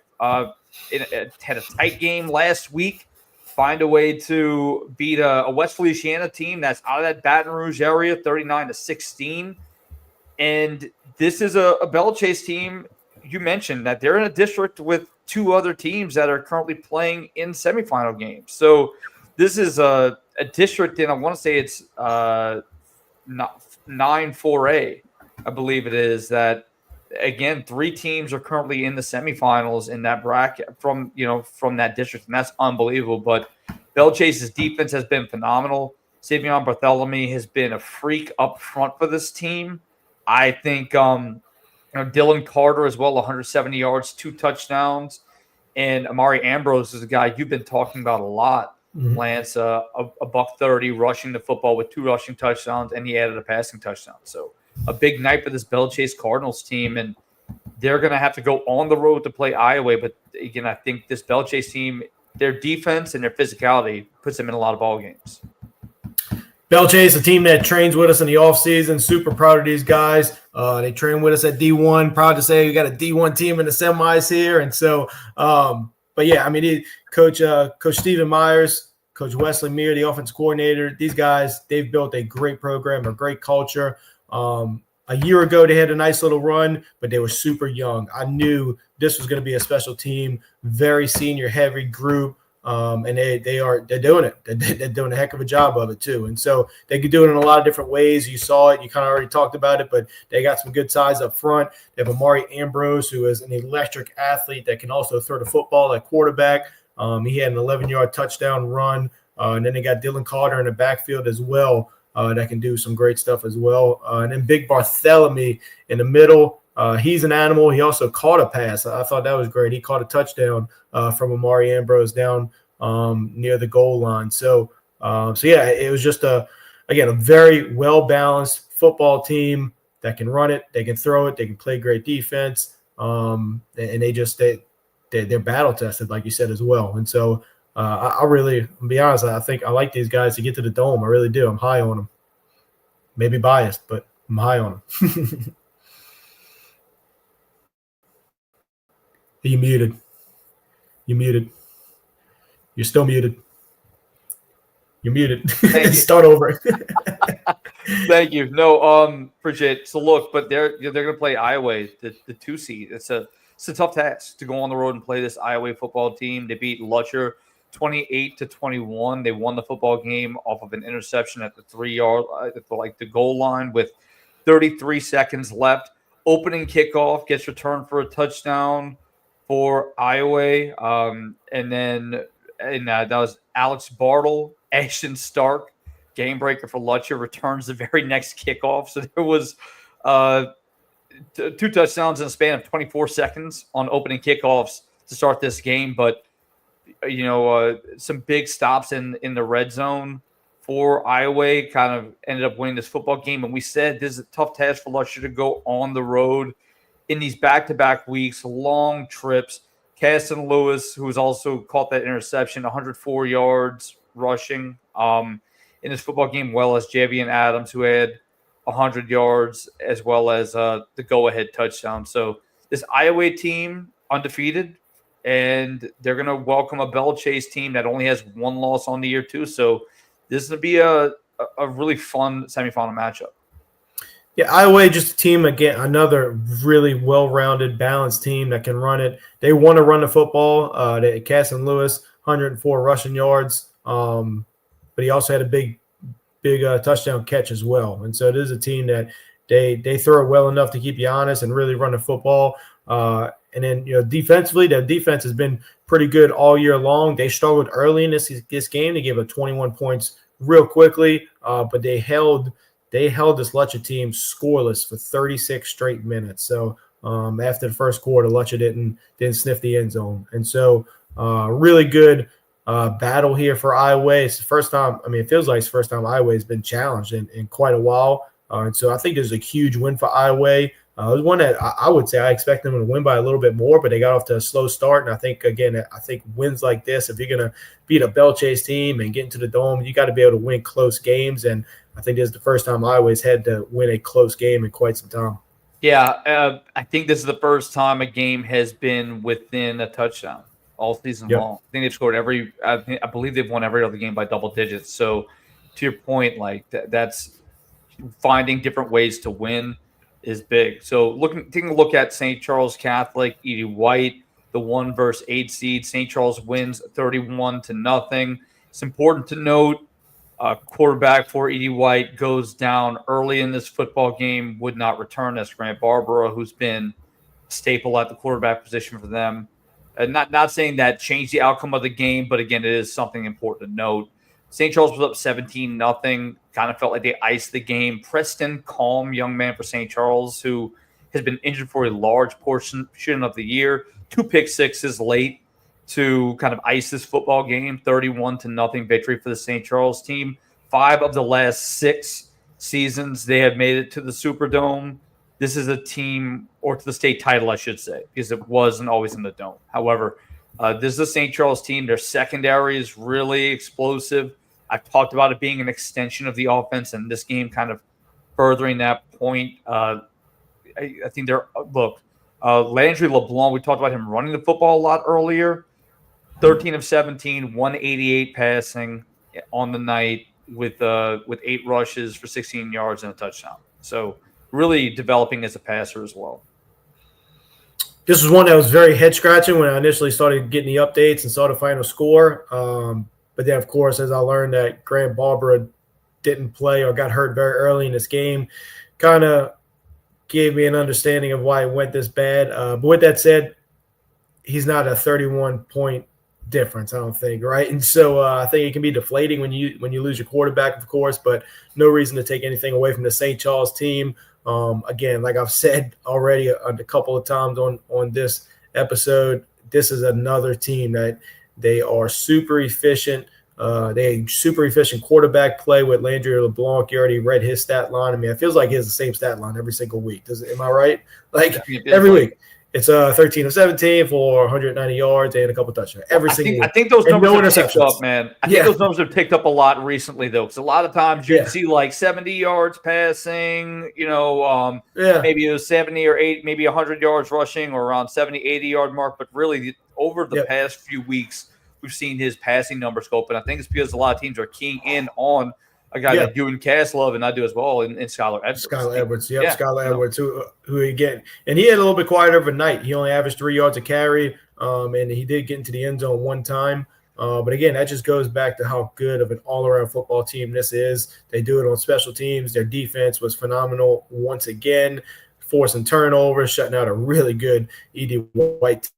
It had a tight game last week, find a way to beat a West Feliciana team that's out of that Baton Rouge area, 39-16. And this is a Belle Chase team. You mentioned that they're in a district with two other teams that are currently playing in semifinal games. So this is a district, and I want to say it's 9-4A, I believe it is, that, again, 3 teams are currently in the semifinals in that bracket from that district, and that's unbelievable. But Belle Chase's defense has been phenomenal. Savion Bartholomew has been a freak up front for this team. I think Dylan Carter as well, 170 yards, 2 touchdowns. And Amari Ambrose is a guy you've been talking about a lot, Lance, a $130 rushing the football with 2 rushing touchdowns, and he added a passing touchdown. So a big night for this Belle Chase Cardinals team, and they're going to have to go on the road to play Iowa. But, again, I think this Belle Chase team, their defense and their physicality puts them in a lot of ball games. Belchase, a team that trains with us in the offseason. Super proud of these guys. They train with us at D1. Proud to say we got a D1 team in the semis here. And so, but yeah, I mean, Coach Stephen Myers, Coach Wesley Meir, the offense coordinator, these guys, they've built a great program, a great culture. A year ago, they had a nice little run, but they were super young. I knew this was going to be a special team, very senior heavy group. And they're doing it. They're doing a heck of a job of it too. And so they could do it in a lot of different ways. You saw it. You kind of already talked about it, but they got some good size up front. They have Amari Ambrose, who is an electric athlete that can also throw the football at quarterback. He had an 11-yard touchdown run. And then they got Dylan Carter in the backfield as well that can do some great stuff as well. And then Big Barthélemy in the middle. He's an animal. He also caught a pass. I thought that was great. He caught a touchdown from Amari Ambrose down near the goal line. So yeah, it was just a very well-balanced football team that can run it, they can throw it, they can play great defense, and they're battle tested, like you said as well. And so I really, to be honest, I think I like these guys to get to the Dome. I really do. I'm high on them. Maybe biased, but I'm high on them. You muted. You muted. You're still muted. You're muted. Start over. Thank you. No, appreciate it. So look, but they're going to play Iowa, the 2 seed. It's a tough task to go on the road and play this Iowa football team. They beat Lutcher 28-21. They won the football game off of an interception at the 3-yard, the goal line with 33 seconds left. Opening kickoff gets returned for a touchdown for Iowa, and then that was Alex Bartle. Ashton Stark, game breaker for Lutcher, returns the very next kickoff. So there was 2 touchdowns in a span of 24 seconds on opening kickoffs to start this game. But, some big stops in the red zone for Iowa kind of ended up winning this football game. And we said this is a tough task for Lutcher to go on the road in these back-to-back weeks, long trips. Caston Lewis, who has also caught that interception, 104 yards rushing in this football game, well as Javian Adams, who had 100 yards, as well as the go-ahead touchdown. So this Iowa team, undefeated, and they're going to welcome a Belchase team that only has 1 loss on the year too. So this is going to be a really fun semifinal matchup. Yeah, Iowa, just a team, again, another really well-rounded, balanced team that can run it. They want to run the football. Caston Lewis, 104 rushing yards, but he also had a big touchdown catch as well. And so it is a team that they throw it well enough to keep you honest and really run the football. And then, defensively, their defense has been pretty good all year long. They struggled early in this game. They gave up 21 points real quickly, but they held this Lutcher team scoreless for 36 straight minutes. So after the first quarter, Lutcher didn't sniff the end zone. And so really good battle here for Iowa. It's the first time, it feels like it's the first time Iowa has been challenged in quite a while. And so I think there's a huge win for Iowa. It was one that I would say I expect them to win by a little bit more, but they got off to a slow start. And I think wins like this, if you're going to beat a Belchase team and get into the Dome, you got to be able to win close games. And I think this is the first time Iowa's had to win a close game in quite some time. Yeah, I think this is the first time a game has been within a touchdown all season long. I think they've scored I believe they've won every other game by double digits. So to your point, that's finding different ways to win is big. So taking a look at St. Charles Catholic, Edie White, the 1 versus 8 seed. St. Charles wins 31-0. It's important to note quarterback for Edie White goes down early in this football game, would not return. That's Grant Barbara, who's been a staple at the quarterback position for them. Not saying that changed the outcome of the game, but again, it is something important to note. St. Charles was up 17-0. Kind of felt like they iced the game. Preston Calm, young man for St. Charles, who has been injured for a large portion of the year. 2 pick sixes late to kind of ice this football game. 31-0 victory for the St. Charles team. 5 of the last 6 seasons they have made it to the Superdome. This is a team, or to the state title, I should say, because it wasn't always in the Dome. However, this is a St. Charles team. Their secondary is really explosive. I've talked about it being an extension of the offense, and this game kind of furthering that point. I think Landry LeBlanc, we talked about him running the football a lot earlier. 13 of 17, 188 passing on the night with 8 rushes for 16 yards and a touchdown. So really developing as a passer as well. This was one that was very head scratching when I initially started getting the updates and saw the final score. But then, of course, as I learned that Grant Barbara didn't play or got hurt very early in this game, kind of gave me an understanding of why it went this bad. But with that said, he's not a 31-point difference, I don't think, right? And so I think it can be deflating when you lose your quarterback, of course, but no reason to take anything away from the St. Charles team. Again, like I've said already a couple of times on this episode, this is another team that they are super efficient. They super efficient quarterback play with Landry LeBlanc. You already read his stat line. I mean, it feels like he has the same stat line every single week. Am I right? Like every week. It's 13 of 17 for 190 yards and a couple touchdowns every single week. I think those numbers have picked up, man. I think those numbers have picked up a lot recently, though, because a lot of times you see like 70 yards passing, maybe it was 70 or 80, maybe 100 yards rushing or around 70, 80-yard mark. But really, over the past few weeks, we've seen his passing numbers go up. And I think it's because a lot of teams are keying in on a guy that you and Cass love, and I do as well, in Skylar Edwards. Skylar Edwards, Skylar Edwards, who again, and he had a little bit quieter of a night. He only averaged 3 yards a carry, and he did get into the end zone one time. But again, that just goes back to how good of an all-around football team this is. They do it on special teams. Their defense was phenomenal once again, forcing turnovers, shutting out a really good E.D. White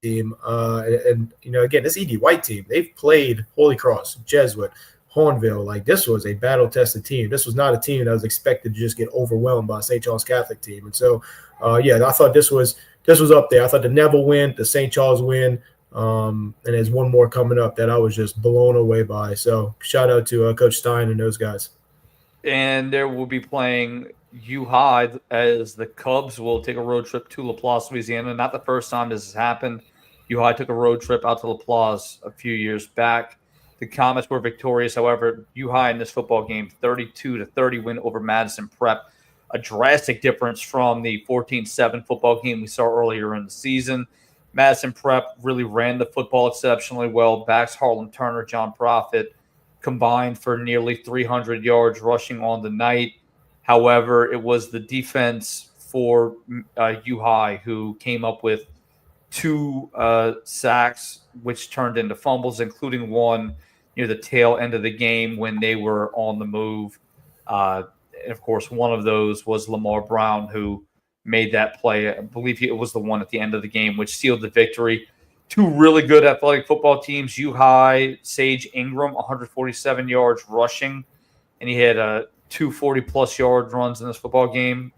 team. Again, this E.D. White team, they've played Holy Cross, Jesuit, Hornville. Like, this was a battle-tested team. This was not a team that was expected to just get overwhelmed by a St. Charles Catholic team. And so, I thought this was up there. I thought the Neville win, the St. Charles win, and there's one more coming up that I was just blown away by. So shout out to Coach Stein and those guys. And there will be playing U High as the Cubs will take a road trip to LaPlace, Louisiana. Not the first time this has happened. U High took a road trip out to LaPlace a few years back. The Comets were victorious. However, U High in this football game, 32-30 win over Madison Prep. A drastic difference from the 14-7 football game we saw earlier in the season. Madison Prep really ran the football exceptionally well. Backs Harlan Turner, John Profit combined for nearly 300 yards rushing on the night. However, it was the defense for U High who came up with 2 sacks, which turned into fumbles, including one near the tail end of the game when they were on the move. And of course, one of those was Lamar Brown, who made that play. I believe it was the one at the end of the game, which sealed the victory. 2 really good athletic football teams. U High, Sage Ingram, 147 yards rushing, and he had 2 40-plus yard runs in this football game.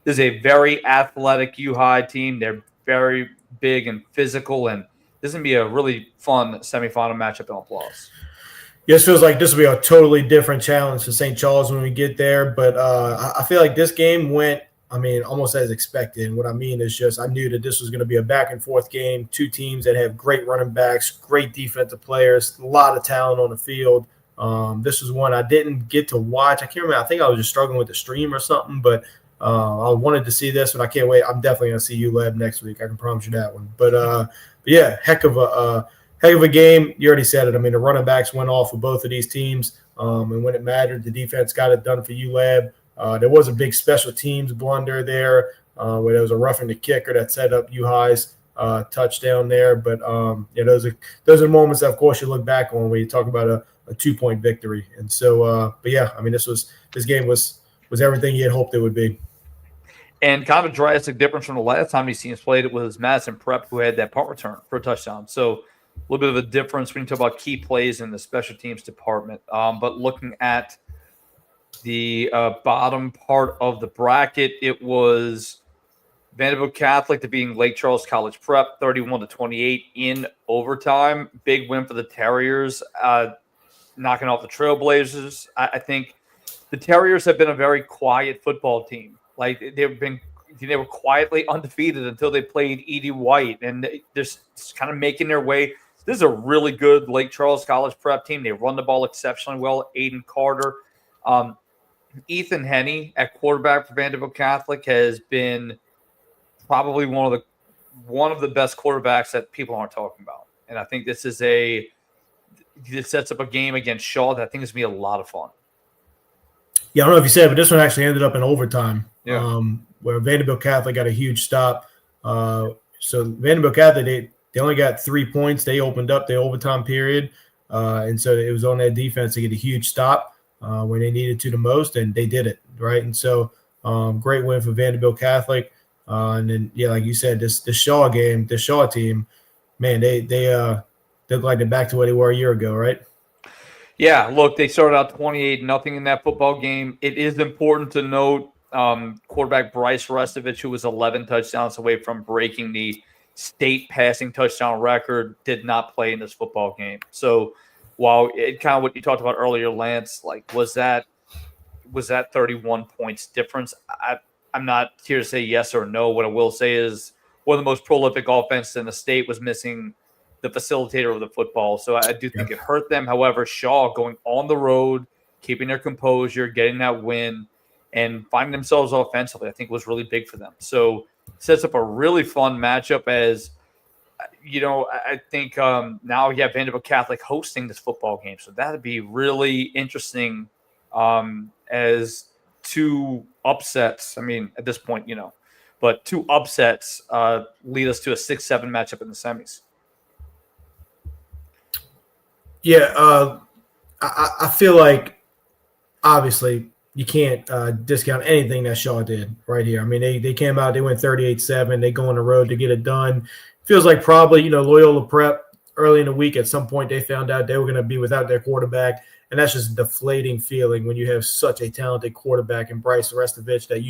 This is a very athletic U High team. They're very big and physical, and this is going to be a really fun semifinal matchup in LaPlace. Yes, feels like this will be a totally different challenge for St. Charles when we get there. But I feel like this game went, almost as expected. And what I mean is just I knew that this was going to be a back-and-forth game, 2 teams that have great running backs, great defensive players, a lot of talent on the field. This was one I didn't get to watch. I can't remember. I think I was just struggling with the stream or something. But I wanted to see this, and I can't wait. I'm definitely going to see ULab next week. I can promise you that one. But yeah, heck of a game. You already said it. The running backs went off for both of these teams, and when it mattered, the defense got it done for ULab. There was a big special teams blunder there where there was a roughing the kicker that set up U High's touchdown there. But those are moments that, of course, you look back on when you talk about a 2-point victory. And so, this game was everything you had hoped it would be. And kind of a drastic difference from the last time these teams played. It was Madison Prep who had that punt return for a touchdown. So a little bit of a difference when you talk about key plays in the special teams department. But looking at the bottom part of the bracket, it was Vanderbilt Catholic defeating Lake Charles College Prep 31-28 in overtime. Big win for the Terriers, knocking off the Trailblazers. I think the Terriers have been a very quiet football team. Like, they were quietly undefeated until they played E.D. White, and they're just kind of making their way. This is a really good Lake Charles College prep team. They run the ball exceptionally well. Aiden Carter. Ethan Henney at quarterback for Vanderbilt Catholic has been probably one of the best quarterbacks that people aren't talking about. And I think this sets up a game against Shaw that I think is going to be a lot of fun. Yeah, I don't know if you said, but this one actually ended up in overtime. Yeah. Where Vanderbilt Catholic got a huge stop. So Vanderbilt Catholic, they only got 3 points. They opened up the overtime period. And so it was on that defense to get a huge stop when they needed to the most, and they did it, right? And so great win for Vanderbilt Catholic. And then, yeah, like you said, this Shaw game, the Shaw team, man, they look like they're back to where they were a year ago, right? Yeah, look, they started out 28-0 in that football game. It is important to note quarterback Bryce Restovich, who was 11 touchdowns away from breaking the state passing touchdown record, did not play in this football game. So while it kind of what you talked about earlier, Lance, like was that 31 points difference? I'm not here to say yes or no. What I will say is one of the most prolific offenses in the state was missing the facilitator of the football. So I do think it hurt them. However, Shaw going on the road, keeping their composure, getting that win, and finding themselves offensively, I think was really big for them. So sets up a really fun matchup as, I think now you have Vanderbilt Catholic hosting this football game. So that'd be really interesting as two upsets. I mean, at this point, but two upsets lead us to a 6-7 matchup in the semis. Yeah, I feel like obviously you can't discount anything that Shaw did right here. I mean, they came out, they went 38-7. They go on the road to get it done. Feels like probably, Loyola Prep early in the week at some point they found out they were going to be without their quarterback. And that's just a deflating feeling when you have such a talented quarterback in Bryce Restovich that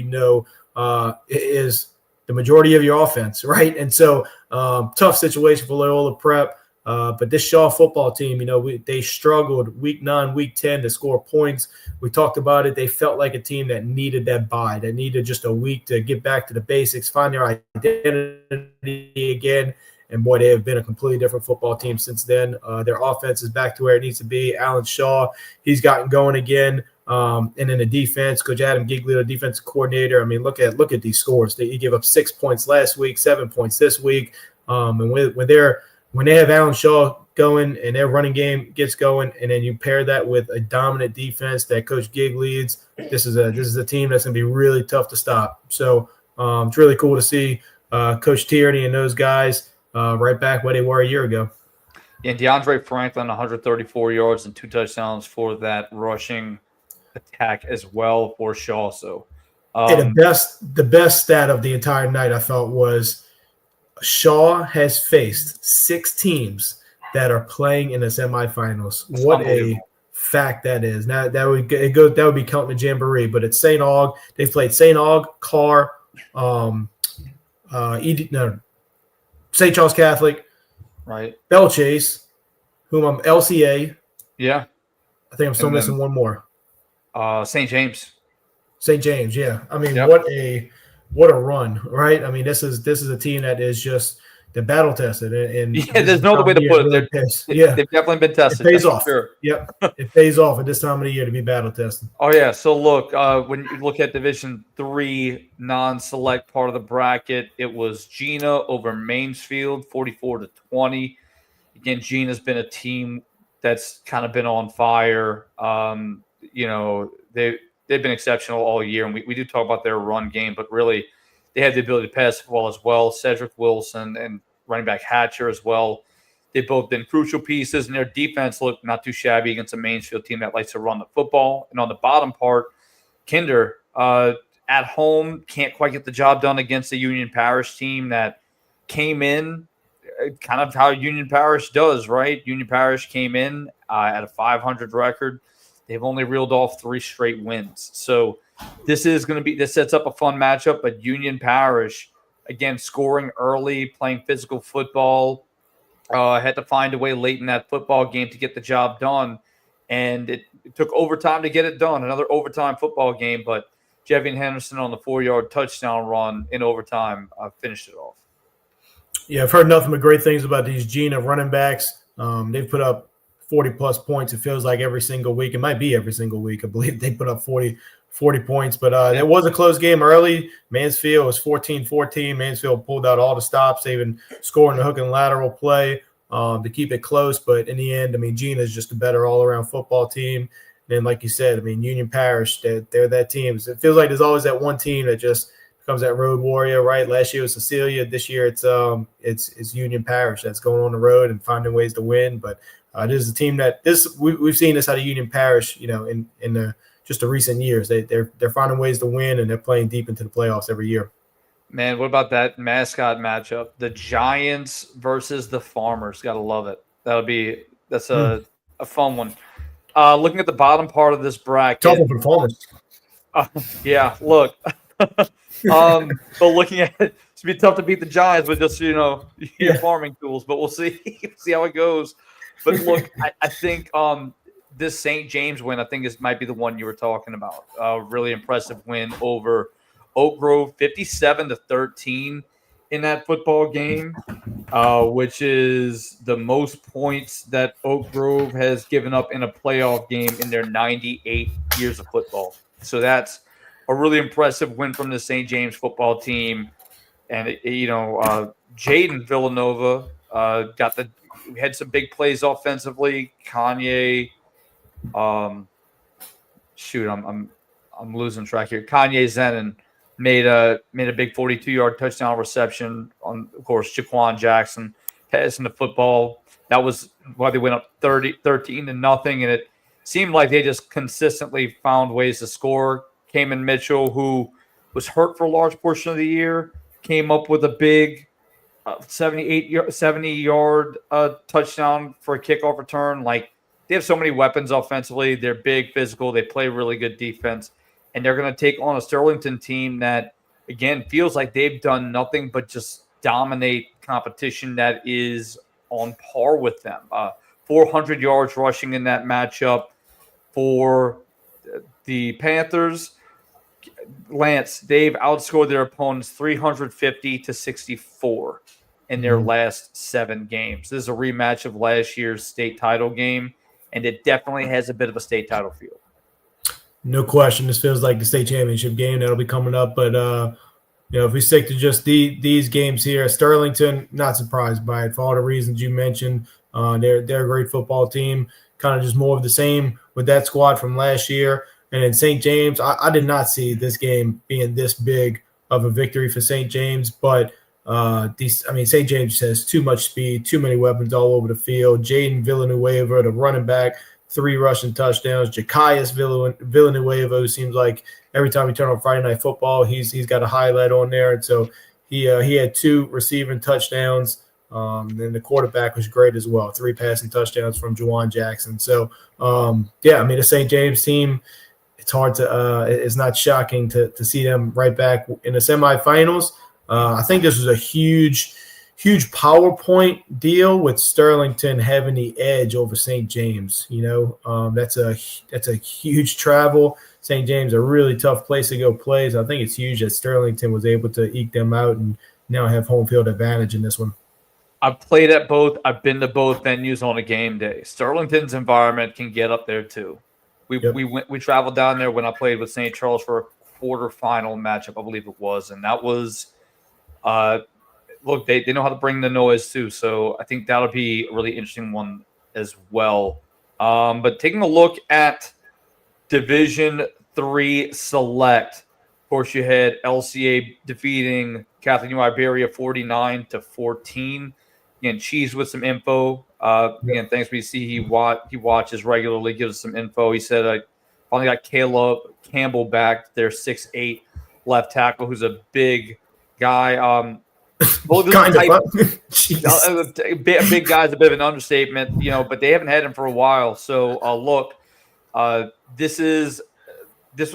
is the majority of your offense, right? And so tough situation for Loyola Prep. But this Shaw football team, they struggled week 9, week 10 to score points. We talked about it. They felt like a team that needed that bye, that needed just a week to get back to the basics, find their identity again. And, boy, they have been a completely different football team since then. Their offense is back to where it needs to be. Alan Shaw, he's gotten going again. And then the defense, Coach Adam Giglio, the defensive coordinator. I mean, look at these scores. He gave up 6 points last week, 7 points this week. And when they have Alan Shaw going and their running game gets going, and then you pair that with a dominant defense that Coach Gig leads, this is a team that's going to be really tough to stop. So it's really cool to see Coach Tierney and those guys right back where they were a year ago. And DeAndre Franklin, 134 yards and 2 touchdowns for that rushing attack as well for Shaw. So the best stat of the entire night, I thought, was Shaw has faced 6 teams that are playing in the semifinals. What a fact that is. Now that would be counting the Jamboree, but it's St. Aug. They've played St. Aug, Carr, St. Charles Catholic, right? Bell Chase, LCA. Yeah, I think I'm still missing one more. St. James. St. James, yeah. I mean, what a run, right? I mean, this is a team that is just the battle tested, and there's no other way to put it. They've definitely been tested. It pays off. Sure. Yep, it pays off at this time of the year to be battle tested. Oh yeah. So look, when you look at Division III non-select part of the bracket, it was Gina over Mansfield, 44-20. Again, Gina's been a team that's kind of been on fire. They've been exceptional all year, and we do talk about their run game, but really they have the ability to pass the ball as well. Cedric Wilson and running back Hatcher as well. They've both been crucial pieces, and their defense looked not too shabby against a Mansfield team that likes to run the football. And on the bottom part, Kinder at home can't quite get the job done against the Union Parish team that came in kind of how Union Parish does, right? Union Parish came in at a 500 record. They've only reeled off 3 straight wins. So this sets up a fun matchup, but Union Parish, again, scoring early, playing physical football, had to find a way late in that football game to get the job done. And it took overtime to get it done, another overtime football game, but Jevian Henderson on the 4-yard touchdown run in overtime finished it off. Yeah, I've heard nothing but great things about these Gina running backs. They've put up 40-plus points. It feels like every single week. It might be every single week. I believe they put up 40 points. But it was a close game early. Mansfield was 14-14. Mansfield pulled out all the stops, even scoring the hook and lateral play to keep it close. But in the end, I mean, Gina's just a better all-around football team. And like you said, I mean, Union Parish, they're that team. It feels like there's always that one team that just becomes that road warrior, right? Last year was Cecilia. This year it's Union Parish that's going on the road and finding ways to win. But this is a team that we've seen this out of Union Parish, in just the recent years. They're finding ways to win, and they're playing deep into the playoffs every year. Man, what about that mascot matchup? The Giants versus the Farmers. Gotta love it. That's a fun one. Looking at the bottom part of this bracket. Tough for the Farmers. Yeah, look. But looking at it, it's gonna be tough to beat the Giants with just your farming tools. But we'll see how it goes. But look, I think this St. James win, I think might be the one you were talking about. Really impressive win over Oak Grove, 57-13 in that football game, which is the most points that Oak Grove has given up in a playoff game in their 98 years of football. So that's a really impressive win from the St. James football team. And, Jaden Villanova we had some big plays offensively. Kanye, I'm losing track here. Kanye Zenon made a big 42-yard touchdown reception on, of course, Jaquan Jackson passing the football. That was why they went up 13-0, and it seemed like they just consistently found ways to score. Kamen Mitchell, who was hurt for a large portion of the year, came up with a big 70-yard touchdown for a kickoff return. Like, they have so many weapons offensively. They're big, physical. They play really good defense. And they're going to take on a Sterlington team that, again, feels like they've done nothing but just dominate competition that is on par with them. 400 yards rushing in that matchup for the Panthers. Lance, they've outscored their opponents 350-64 in their last 7 games. This is a rematch of last year's state title game, and it definitely has a bit of a state title feel. No question. This feels like the state championship game that'll be coming up. But, if we stick to just these games here, Sterlington, not surprised by it for all the reasons you mentioned. They're a great football team, kind of just more of the same with that squad from last year. And in St. James, I did not see this game being this big of a victory for St. James. But, St. James has too much speed, too many weapons all over the field. Jaden Villanueva, the running back, 3 rushing touchdowns. Jakias Villanueva, who seems like every time we turn on Friday Night Football, he's got a highlight on there. And so he had 2 receiving touchdowns. And the quarterback was great as well. 3 passing touchdowns from Jaquan Jackson. So, the St. James team, it's hard to it's not shocking to see them right back in the semifinals. I think this was a huge PowerPoint deal with Sterlington having the edge over St. James. That's a huge travel. St. James, a really tough place to go play. So I think it's huge that Sterlington was able to eke them out and now have home field advantage in this one. I've played at both. I've been to both venues on a game day. Sterlington's environment can get up there too. We traveled down there when I played with St. Charles for a quarterfinal matchup, I believe it was, and that was look, they know how to bring the noise too, so I think that'll be a really interesting one as well. But taking a look at Division III Select, of course, you had LCA defeating Catholic New Iberia 49-14. Again, Cheese with some info. Again, thanks. We see he watches regularly, gives us some info. He said I finally got Caleb Campbell back, their 6'8" left tackle, who's a big guy. Well, big guy's a bit of an understatement, but they haven't had him for a while. So look, this was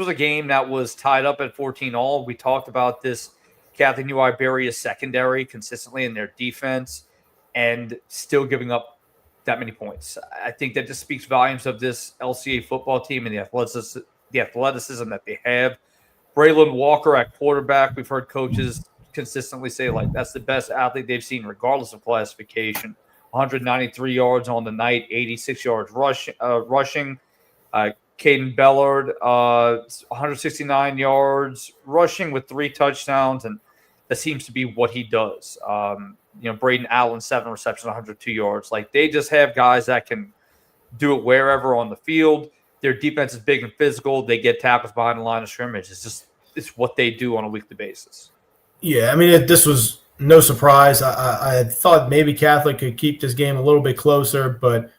a game that was tied up at 14-all. We talked about this Catholic New Iberia secondary consistently in their defense and still giving up that many points. I think that just speaks volumes of this LCA football team and the athleticism that they have. Braylon Walker at quarterback, we've heard coaches consistently say, like, that's the best athlete they've seen regardless of classification. 193 yards on the night, 86 yards rushing. Caden Bellard, 169 yards rushing with 3 touchdowns, and that seems to be what he does. Braden Allen, 7 receptions, 102 yards. Like, they just have guys that can do it wherever on the field. Their defense is big and physical. They get tackles behind the line of scrimmage. It's what they do on a weekly basis. Yeah, I mean, this was no surprise. I had thought maybe Catholic could keep this game a little bit closer, but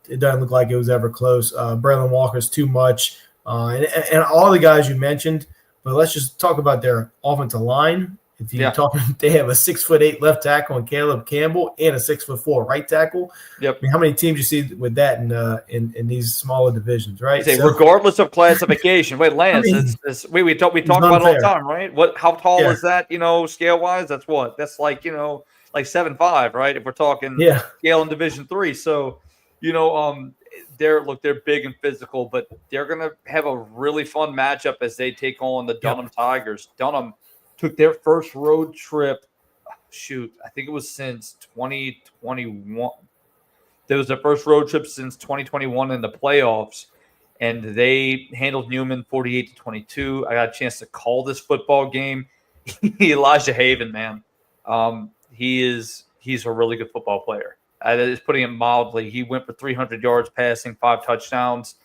it doesn't look like it was ever close. Braylon Walker's too much. And all the guys you mentioned, but let's just talk about their offensive line. If you're talking, they have a 6'8" left tackle in Caleb Campbell and a 6'4" right tackle. Yep. I mean, how many teams you see with that in these smaller divisions, right? Regardless of classification. Wait, Lance, we talk about it all the time, right? How tall is that? Scale wise, that's what? That's like 7'5", right? If we're talking scale in Division III. So, they're big and physical, but they're gonna have a really fun matchup as they take on the Dunham Tigers. Dunham took their first road trip. I think it was since 2021. There was their first road trip since 2021 in the playoffs, and they handled Newman 48-22. I got a chance to call this football game. Elijah Haven, man, he's a really good football player. Is putting it mildly. He went for 300 yards passing, 5 touchdowns,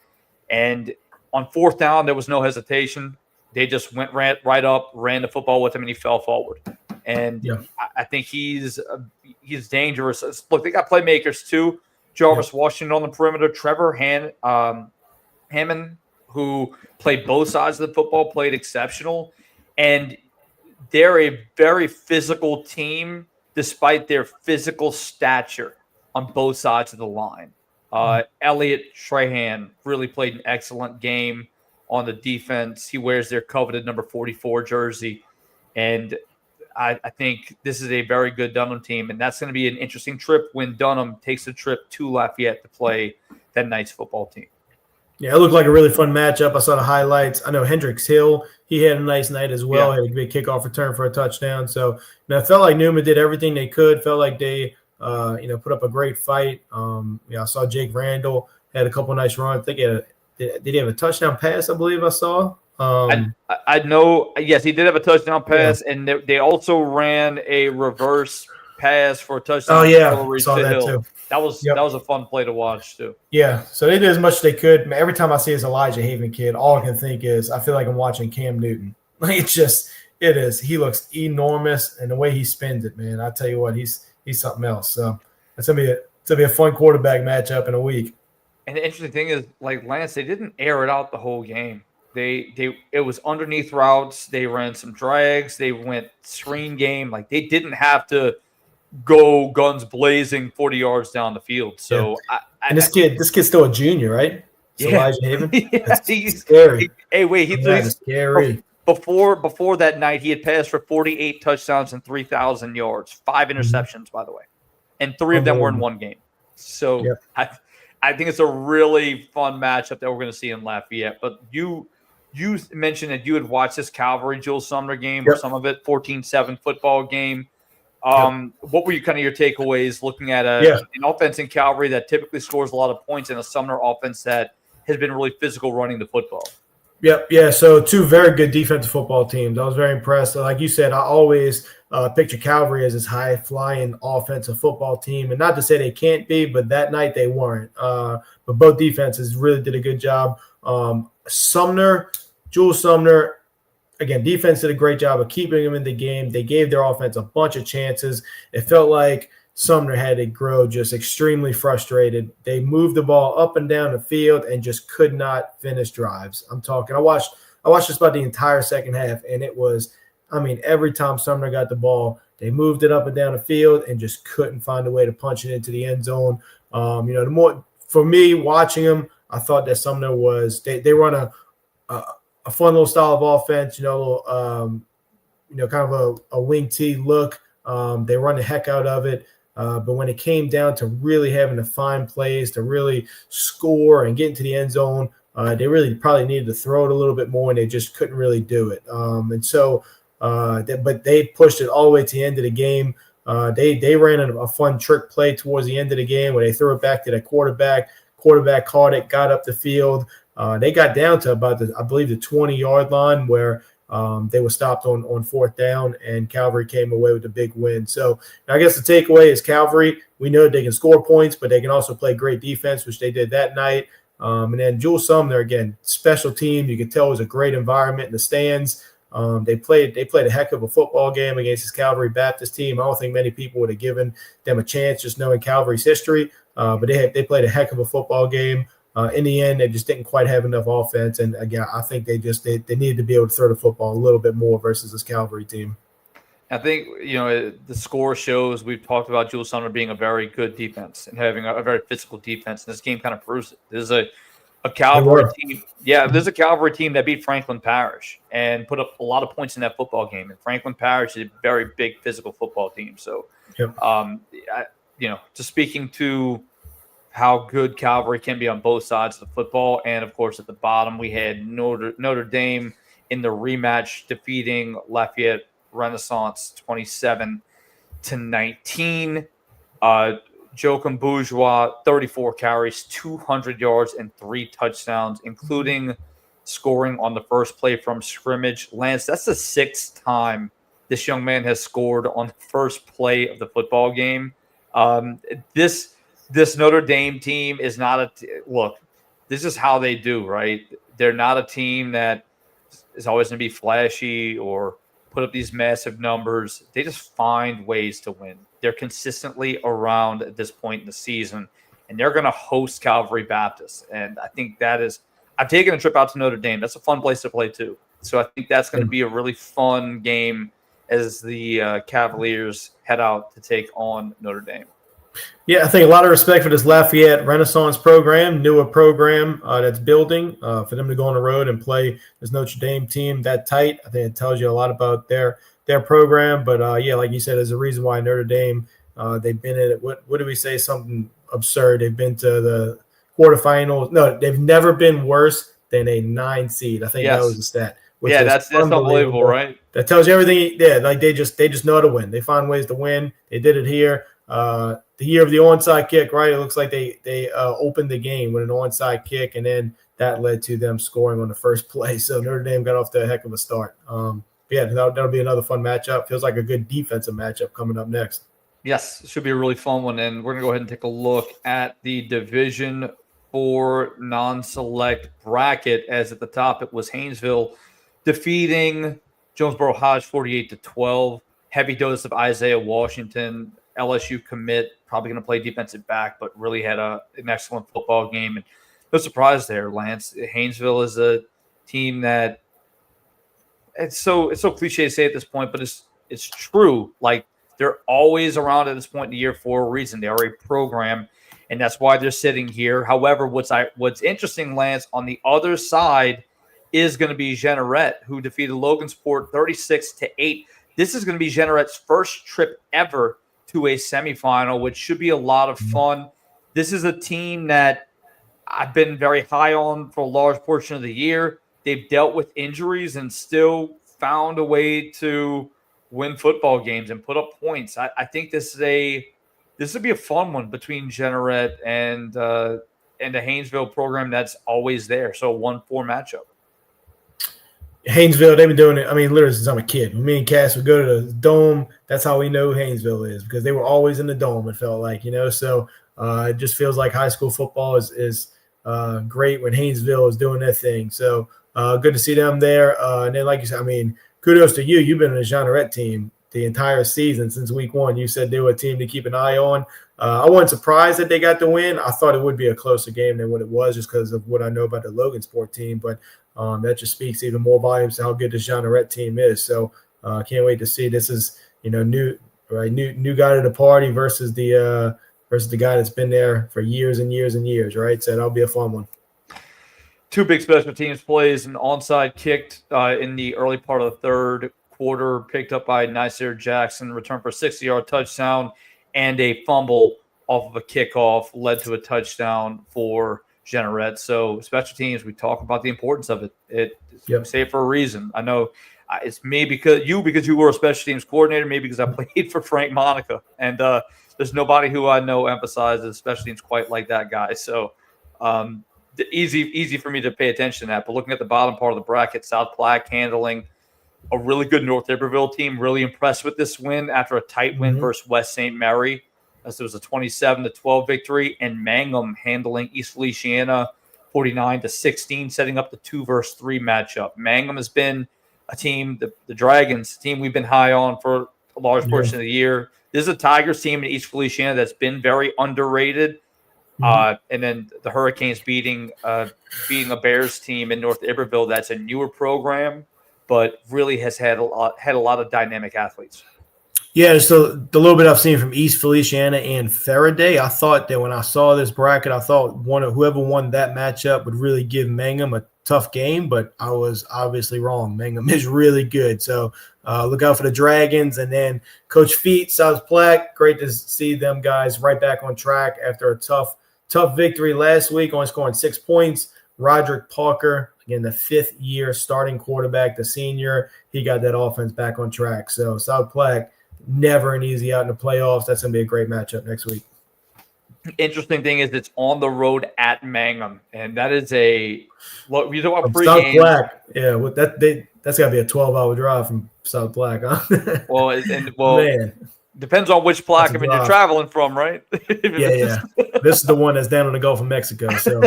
and on 4th down there was no hesitation. They just ran right up, ran the football with him, and he fell forward. And I think he's dangerous. Look, they got playmakers too. Jarvis Washington on the perimeter. Trevor Hammond, who played both sides of the football, played exceptional. And they're a very physical team despite their physical stature on both sides of the line. Elliot Trahan really played an excellent game on the defense. He wears their coveted number 44 jersey. And I think this is a very good Dunham team. And that's going to be an interesting trip when Dunham takes a trip to Lafayette to play that night's football team. Yeah, it looked like a really fun matchup. I saw the highlights. I know Hendricks Hill, he had a nice night as well. Had a big kickoff return for a touchdown. So, it felt like Newman did everything they could. Felt like they, put up a great fight. I saw Jake Randall had a couple of nice runs. I think did he have a touchdown pass, I believe I saw? I know. Yes, he did have a touchdown pass, and they also ran a reverse pass for a touchdown. Oh, yeah, I saw that too. That was a fun play to watch too. Yeah, so they did as much as they could. Every time I see this Elijah Haven kid, all I can think is I feel like I'm watching Cam Newton. Like it is. He looks enormous, and the way he spins it, man, I tell you what, he's something else. So it's gonna be a fun quarterback matchup in a week. And the interesting thing is, like Lance, they didn't air it out the whole game. It was underneath routes. They ran some drags. They went screen game. Like, they didn't have to go guns blazing 40 yards down the field. So, this kid's still a junior, right? It's Elijah Haven. He's scary. He's scary. Before that night, he had passed for 48 touchdowns and 3,000 yards, 5 interceptions, by the way, and 3 of them were in one game. So, I think it's a really fun matchup that we're going to see in Lafayette. But you mentioned that you had watched this Calvary Jules Sumner game or some of it, 14-7 football game. What were your takeaways looking at an offense in Calvary that typically scores a lot of points and a Sumner offense that has been really physical running the football? Yeah. So 2 very good defensive football teams. I was very impressed. Like you said, I always picture Calvary as this high-flying offensive football team. And not to say they can't be, but that night they weren't. But both defenses really did a good job. Jules Sumner, again, defense did a great job of keeping them in the game. They gave their offense a bunch of chances. It felt like Sumner had to grow just extremely frustrated. They moved the ball up and down the field and just could not finish drives. I watched just about the entire second half, and it was, every time Sumner got the ball, they moved it up and down the field and just couldn't find a way to punch it into the end zone. For me watching them, I thought that Sumner they run a fun little style of offense, kind of a wing T look. They run the heck out of it. But when it came down to really having to find plays to really score and get into the end zone, they really probably needed to throw it a little bit more, and they just couldn't really do it. But they pushed it all the way to the end of the game. They ran a fun trick play towards the end of the game where they threw it back to the quarterback. Quarterback caught it, got up the field. They got down to about I believe the 20-yard line where they were stopped on fourth down, and Calvary came away with a big win. So I guess the takeaway is Calvary, we know they can score points, but they can also play great defense, which they did that night. And then Jules Sumner, again, special team. You could tell it was a great environment in the stands. They played a heck of a football game against this Calvary Baptist team. I don't think many people would have given them a chance just knowing Calvary's history, but they played a heck of a football game. In the end, they just didn't quite have enough offense, and again, I think they needed to be able to throw the football a little bit more versus this Calvary team. I think the score shows we've talked about Jules Sumner being a very good defense and having a very physical defense, and this game kind of proves it. There's a Calvary team. Yeah, there's a Calvary team that beat Franklin Parish and put up a lot of points in that football game. And Franklin Parish is a very big physical football team. So, yep. Just speaking to how good Calvary can be on both sides of the football, and of course at the bottom we had Notre Dame in the rematch defeating Lafayette Renaissance 27-19. Joachim Bourgeois, 34 carries, 200 yards, and 3 touchdowns, including scoring on the first play from scrimmage. Lance, that's the 6th time this young man has scored on the first play of the football game. This Notre Dame team is not look, this is how they do, right? They're not a team that is always going to be flashy or put up these massive numbers. They just find ways to win. They're consistently around at this point in the season, and they're going to host Calvary Baptist. And I think that is – I've taken a trip out to Notre Dame. That's a fun place to play too. So I think that's going to be a really fun game as the Cavaliers head out to take on Notre Dame. Yeah, I think a lot of respect for this Lafayette Renaissance program, newer program that's building. For them to go on the road and play this Notre Dame team that tight, I think it tells you a lot about their program. But, like you said, there's a reason why Notre Dame, they've been in it. What do we say? Something absurd. They've been to the quarterfinals. No, they've never been worse than a 9 seed. I think that was the stat. Yeah, that's unbelievable, right? That tells you everything. Yeah, like they just know how to win. They find ways to win. They did it here. The year of the onside kick, right? It looks like they opened the game with an onside kick, and then that led to them scoring on the first play. So Notre Dame got off to a heck of a start. That'll be another fun matchup. Feels like a good defensive matchup coming up next. Yes, it should be a really fun one, and we're going to go ahead and take a look at the Division 4 non-select bracket, as at the top it was Haynesville defeating Jonesboro Hodge 48-12. Heavy dose of Isaiah Washington, LSU commit, probably going to play defensive back, but really had an excellent football game. And no surprise there, Lance. Haynesville is a team that it's so cliche to say at this point, but it's true. Like, they're always around at this point in the year for a reason. They are a program, and that's why they're sitting here. However, what's interesting, Lance, on the other side is going to be Jeanneret, who defeated Logansport 36-8. This is going to be Jeanneret's first trip ever to a semifinal, which should be a lot of fun. This is a team that I've been very high on for a large portion of the year. They've dealt with injuries and still found a way to win football games and put up points. I think this would be a fun one between Jeanneret and the Haynesville program that's always there. So a 1-4 matchup. Haynesville, they've been doing it. I mean, literally since I'm a kid. When me and Cass would go to the Dome, that's how we know Haynesville is, because they were always in the Dome, it felt like, So it just feels like high school football is great when Haynesville is doing their thing. So good to see them there. And then, like you said, I mean, kudos to you. You've been in the Jeanneret team the entire season since week 1. You said they were a team to keep an eye on. I wasn't surprised that they got the win. I thought it would be a closer game than what it was, just because of what I know about the Logansport team. But that just speaks even more volumes to how good this Jeanneret team is. So can't wait to see. This is new guy to the party versus the guy that's been there for years and years and years, right? So that'll be a fun one. 2 big special teams plays, an onside kicked in the early part of the third quarter, picked up by Nasir Jackson, returned for a 60-yard touchdown, and a fumble off of a kickoff led to a touchdown for Jeanneret. So special teams, we talk about the importance of it. Say it for a reason. I know It's me because you were a special teams coordinator, maybe because I played for Frank Monica, and there's nobody who I know emphasizes special teams quite like that guy. So easy for me to pay attention to that. But looking at the bottom part of the bracket, South Platte handling a really good North Iberville team. Really impressed with this win after a tight win versus West St. Mary, as it was a 27-12 victory, and Mangum handling East Feliciana 49-16, setting up the 2-3 matchup. Mangum has been a team, the Dragons team we've been high on for a large portion of the year. This is a Tigers team in East Feliciana that's been very underrated. And then the Hurricanes beating a Bears team in North Iberville that's a newer program, but really has had a lot of dynamic athletes. Yeah, so the little bit I've seen from East Feliciana and Faraday, I thought that when I saw this bracket, I thought whoever won that matchup would really give Mangum a tough game, but I was obviously wrong. Mangum is really good. So look out for the Dragons. And then Coach Feet, South Platte, great to see them guys right back on track after a tough victory last week, only scoring 6 points. Roderick Parker, again, the 5th-year starting quarterback, the senior, he got that offense back on track. So South Platte, never an easy out in the playoffs. That's going to be a great matchup next week. Interesting thing is it's on the road at Mangum, and that is you talk about pregame. South Platte, yeah, that's got to be a 12-hour drive from South Platte, huh? Well, Man. Depends on which Plaquemine you're traveling from, right? Yeah. This is the one that's down in the Gulf of Mexico. So,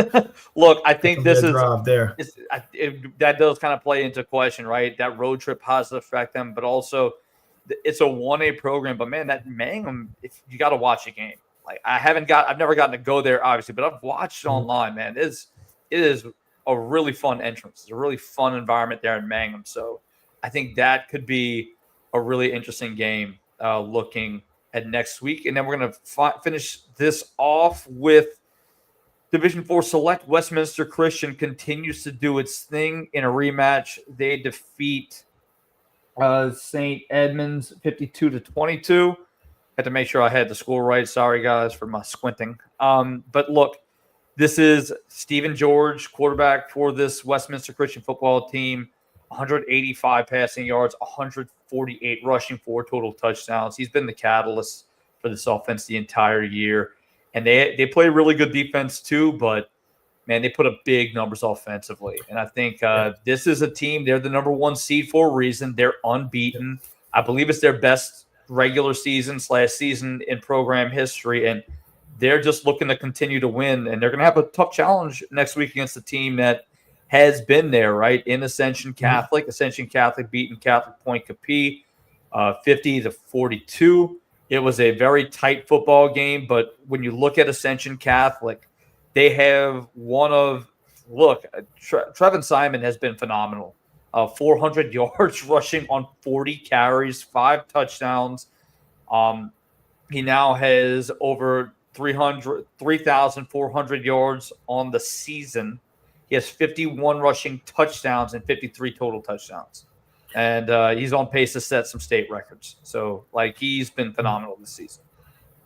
look, I think this is drive there. That does kind of play into question, right? That road trip has to affect them, but also it's a 1A program. But man, that Mangum, you got to watch a game. Like I've never gotten to go there, obviously, but I've watched it online. Man, it is a really fun entrance. It's a really fun environment there in Mangum. So I think that could be a really interesting game. Looking at next week. And then we're going to finish this off with Division 4 Select. Westminster Christian continues to do its thing in a rematch. They defeat St. Edmunds 52-22. Had to make sure I had the score right. Sorry, guys, for my squinting. But look, this is Stephen George, quarterback for this Westminster Christian football team. 185 passing yards, 148 rushing, 4 total touchdowns. He's been the catalyst for this offense the entire year. And they play really good defense too, but, man, they put up big numbers offensively. And I think this is a team, they're the number 1 seed for a reason. They're unbeaten. I believe it's their best regular season in program history, and they're just looking to continue to win. And they're going to have a tough challenge next week against a team that has been there, right, in Ascension Catholic. Ascension Catholic beating Catholic Point Capee 50-42. It was a very tight football game, but when you look at Ascension Catholic, they have Trevin Simon has been phenomenal. 400 yards rushing on 40 carries, 5 touchdowns. He now has over 3,400 yards on the season. He has 51 rushing touchdowns and 53 total touchdowns. And he's on pace to set some state records. So, he's been phenomenal this season.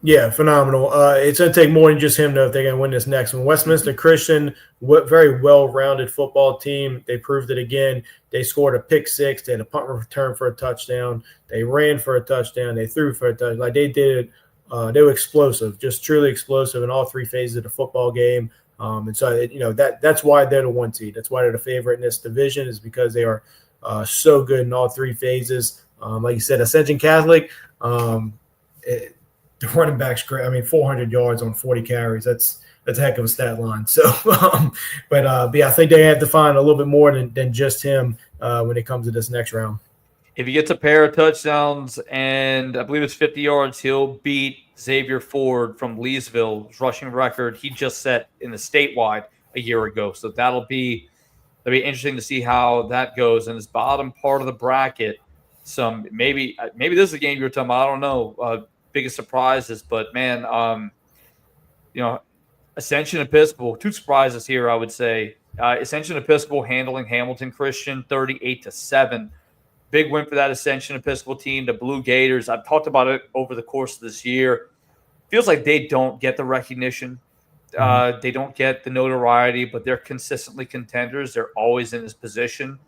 Yeah, phenomenal. It's going to take more than just him, though, if they're going to win this next one. Westminster Christian, very well-rounded football team. They proved it again. They scored a pick 6. They had a punt return for a touchdown. They ran for a touchdown. They threw for a touchdown. They did it. They were explosive, just truly explosive in all 3 phases of the football game. And so, that's why they're the 1 seed. That's why they're the favorite in this division, is because they are so good in all 3 phases. Like you said, Ascension Catholic, the running back's great. I mean, 400 yards on 40 carries. That's a heck of a stat line. So, but I think they have to find a little bit more than just him when it comes to this next round. If he gets a pair of touchdowns and I believe it's 50 yards, he'll beat Xavier Ford from Leesville's rushing record he just set in the statewide a year ago. So that'll be interesting to see how that goes. In this bottom part of the bracket, maybe this is a game you were talking about. I don't know. Biggest surprises, but man, Ascension Episcopal, 2 surprises here, I would say. Ascension Episcopal handling Hamilton Christian 38-7. Big win for that Ascension Episcopal team, the Blue Gators. I've talked about it over the course of this year. Feels like they don't get the recognition. They don't get the notoriety, but they're consistently contenders. They're always in this position.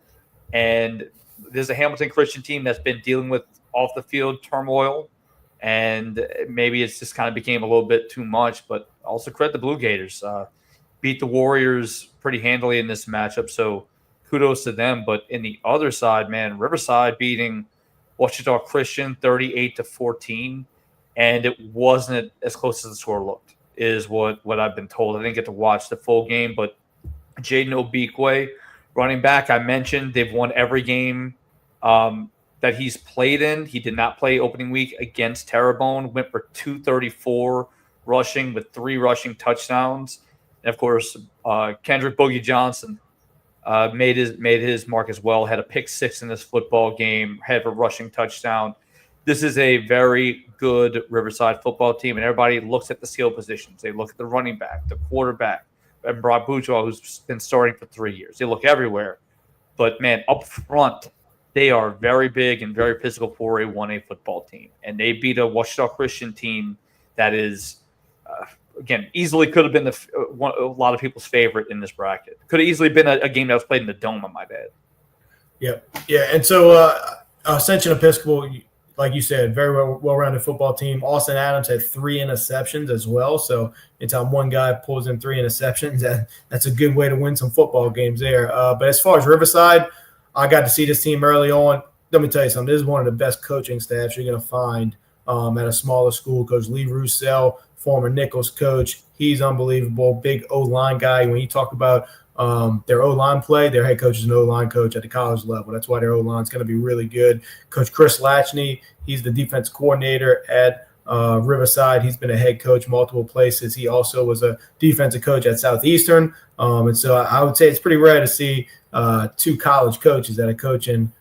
And there's a Hamilton Christian team that's been dealing with off the field turmoil, and maybe it's just kind of became a little bit too much. But also credit the Blue Gators, beat the Warriors pretty handily in this matchup, so kudos to them. But in the other side, man, Riverside beating Wichita Christian 38-14, and it wasn't as close as the score looked, is what I've been told. I didn't get to watch the full game, but Jaden Obikwe, running back, I mentioned they've won every game that he's played in. He did not play opening week against Terrebonne, went for 234 rushing with 3 rushing touchdowns. And of course, Kendrick Boogie Johnson made his mark as well, had a pick 6 in this football game, had a rushing touchdown. This is a very good Riverside football team, and everybody looks at the skill positions. They look at the running back, the quarterback, and Brock Bourgeois, who's been starting for 3 years. They look everywhere. But, man, up front, they are very big and very physical for a 1A football team. And they beat a Wichita Christian team that is, again, easily could have been a lot of people's favorite in this bracket. Could have easily been a game that was played in the Dome, I might add. Yeah. And so Ascension Episcopal, like you said, very well-rounded football team. Austin Adams had 3 interceptions as well. So anytime one guy pulls in 3 interceptions, that's a good way to win some football games there. But as far as Riverside, I got to see this team early on. Let me tell you something. This is one of the best coaching staffs you're going to find at a smaller school. Coach Lee Roussel, former Nichols coach, he's unbelievable. Big O-line guy. When you talk about their O-line play, their head coach is an O-line coach at the college level. That's why their O-line is going to be really good. Coach Chris Latchney, he's the defense coordinator at Riverside. He's been a head coach multiple places. He also was a defensive coach at Southeastern. And so I would say it's pretty rare to see 2 college coaches that are coaching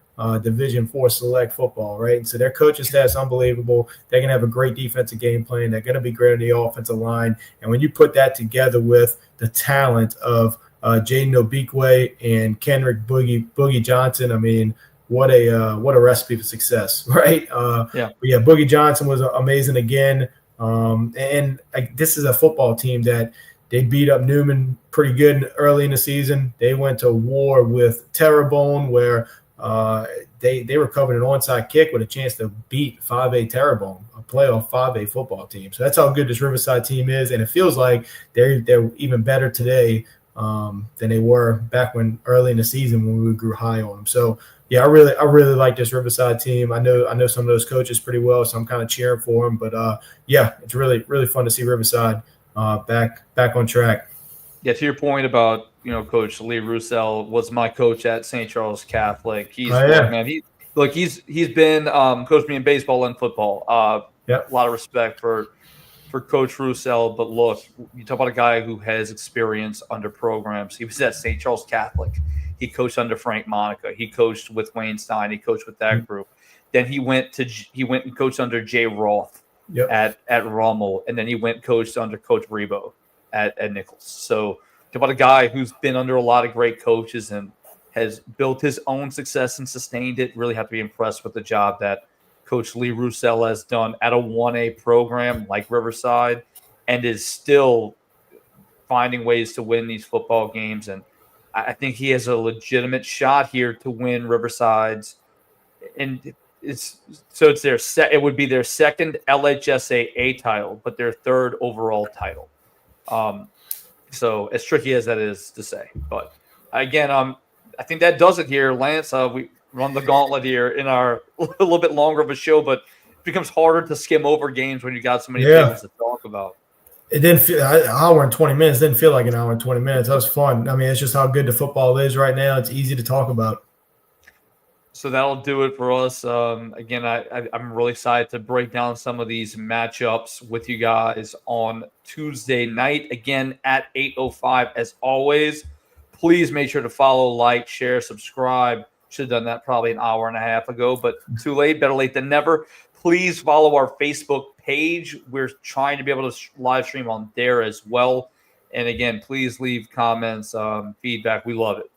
Division IV select football, right? And so their coaching staff's unbelievable. They're going to have a great defensive game plan. They're going to be great on the offensive line. And when you put that together with the talent of Jaden Obikwe and Kendrick Boogie Johnson, I mean, what a recipe for success, right? Boogie Johnson was amazing again. And this is a football team that they beat up Newman pretty good early in the season. They went to war with Terrebonne, where they recovered an onside kick with a chance to beat 5A Terrebonne, a playoff 5A football team. So that's how good this Riverside team is, and it feels like they're even better today than they were back when early in the season when we grew high on them. So yeah, I really like this Riverside team. I know some of those coaches pretty well, so I'm kind of cheering for them. But yeah, it's really fun to see Riverside back on track. Yeah, to your point about Coach Lee Roussel was my coach at St. Charles Catholic. He's he's been coached me in baseball and football. A lot of respect for Coach Roussel. But look, you talk about a guy who has experience under programs. He was at St. Charles Catholic. He coached under Frank Monica. He coached with Wayne Stein. He coached with that group. Then he went and coached under Jay Roth at Rummel, and then he went coached under Coach Rebo at Nichols. So talk about a guy who's been under a lot of great coaches and has built his own success and sustained it. Really have to be impressed with the job that Coach Lee Roussel has done at a 1A program like Riverside, and is still finding ways to win these football games. And I think he has a legitimate shot here to win Riverside's. And it would be their second LHSAA title, but their third overall title. So as tricky as that is to say, but again, I think that does it here, Lance. We run the gauntlet here in our a little bit longer of a show, but it becomes harder to skim over games when you got so many things to talk about. It didn't feel an hour and 20 minutes. Didn't feel like an hour and 20 minutes. That was fun. I mean, it's just how good the football is right now. It's easy to talk about. So that'll do it for us. Again, I'm really excited to break down some of these matchups with you guys on Tuesday night. Again, at 8:05 as always. Please make sure to follow, like, share, subscribe. Should have done that probably an hour and a half ago, but too late, better late than never. Please follow our Facebook page. We're trying to be able to live stream on there as well. And again, please leave comments, feedback. We love it.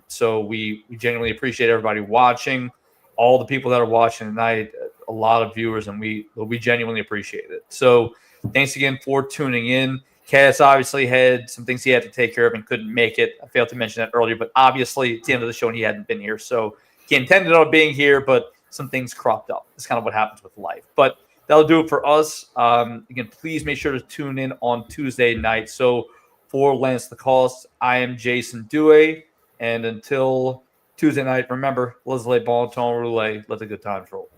So we genuinely appreciate everybody watching, all the people that are watching tonight, a lot of viewers, and we genuinely appreciate it. So thanks again for tuning in. Cass obviously had some things he had to take care of and couldn't make it. I failed to mention that earlier, but obviously it's the end of the show and he hadn't been here. So he intended on being here, but some things cropped up. It's kind of what happens with life. But that'll do it for us. Again, please make sure to tune in on Tuesday night. So for Lance Lacoste, I am Jason Dewey. And until Tuesday night, remember, let's lay ball and roulette. Let the good times roll.